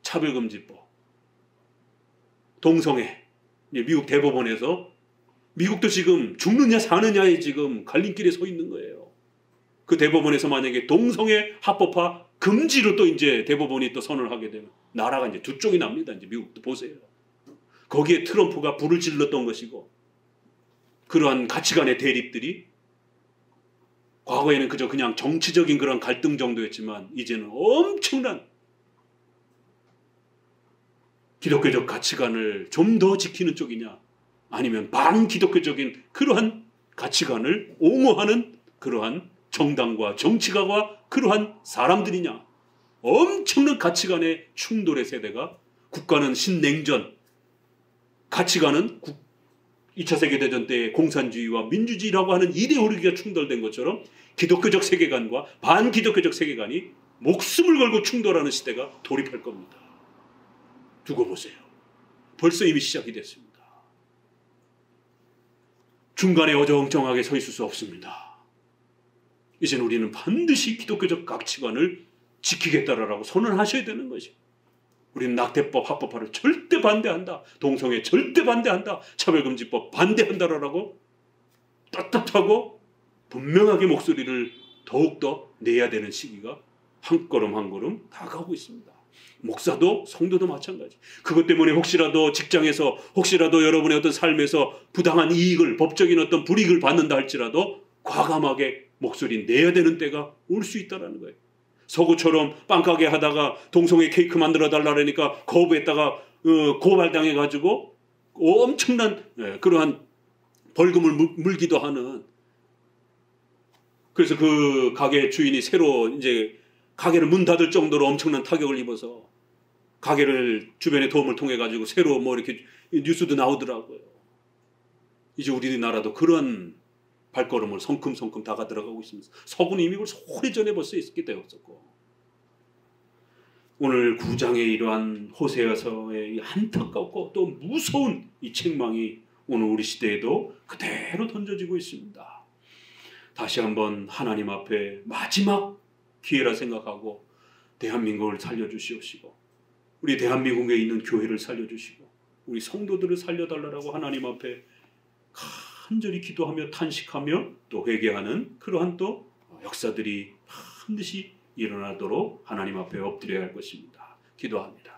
차별금지법. 동성애. 미국 대법원에서 미국도 지금 죽느냐 사느냐에 지금 갈림길에 서 있는 거예요. 그 대법원에서 만약에 동성애 합법화 금지로 또 이제 대법원이 또 선언을 하게 되면 나라가 이제 두 쪽이 납니다. 이제 미국도 보세요. 거기에 트럼프가 불을 질렀던 것이고 그러한 가치관의 대립들이 과거에는 그저 그냥 정치적인 그런 갈등 정도였지만 이제는 엄청난 기독교적 가치관을 좀 더 지키는 쪽이냐 아니면 반기독교적인 그러한 가치관을 옹호하는 그러한 정당과 정치가와 그러한 사람들이냐. 엄청난 가치관의 충돌의 세대가 국가는 신냉전, 가치관은 2차 세계대전 때의 공산주의와 민주주의라고 하는 이데올로기가 충돌된 것처럼 기독교적 세계관과 반기독교적 세계관이 목숨을 걸고 충돌하는 시대가 돌입할 겁니다. 두고 보세요. 벌써 이미 시작이 됐습니다. 중간에 어정쩡하게 서 있을 수 없습니다. 이제는 우리는 반드시 기독교적 가치관을 지키겠다라고 선언하셔야 되는 것이에요. 우리는 낙태법 합법화를 절대 반대한다. 동성애 절대 반대한다. 차별금지법 반대한다라고 떳떳하고 분명하게 목소리를 더욱더 내야 되는 시기가 한 걸음 한 걸음 다가오고 있습니다. 목사도 성도도 마찬가지. 그것 때문에 혹시라도 직장에서 혹시라도 여러분의 어떤 삶에서 부당한 이익을 법적인 어떤 불이익을 받는다 할지라도 과감하게 목소리 내야 되는 때가 올 수 있다는 거예요. 서구처럼 빵가게 하다가 동성애 케이크 만들어 달라니까 거부했다가 고발당해가지고 엄청난 그러한 벌금을 물기도 하는. 그래서 그 가게 주인이 새로 이제 가게를 문 닫을 정도로 엄청난 타격을 입어서 가게를 주변의 도움을 통해 가지고 새로 뭐 이렇게 뉴스도 나오더라고요. 이제 우리나라도 그런 발걸음을 성큼성큼 다가 들어가고 있습니다. 서구는 이미 벌써 오래전에 벌써 있었기 때였었고 오늘 9장의 이러한 호세아서의 안타깝고 또 무서운 이 책망이 오늘 우리 시대에도 그대로 던져지고 있습니다. 다시 한번 하나님 앞에 마지막 기회라 생각하고 대한민국을 살려주시옵시고 우리 대한민국에 있는 교회를 살려주시고 우리 성도들을 살려달라고 하나님 앞에 간절히 기도하며 탄식하며 또 회개하는 그러한 또 역사들이 반드시 일어나도록 하나님 앞에 엎드려야 할 것입니다. 기도합니다.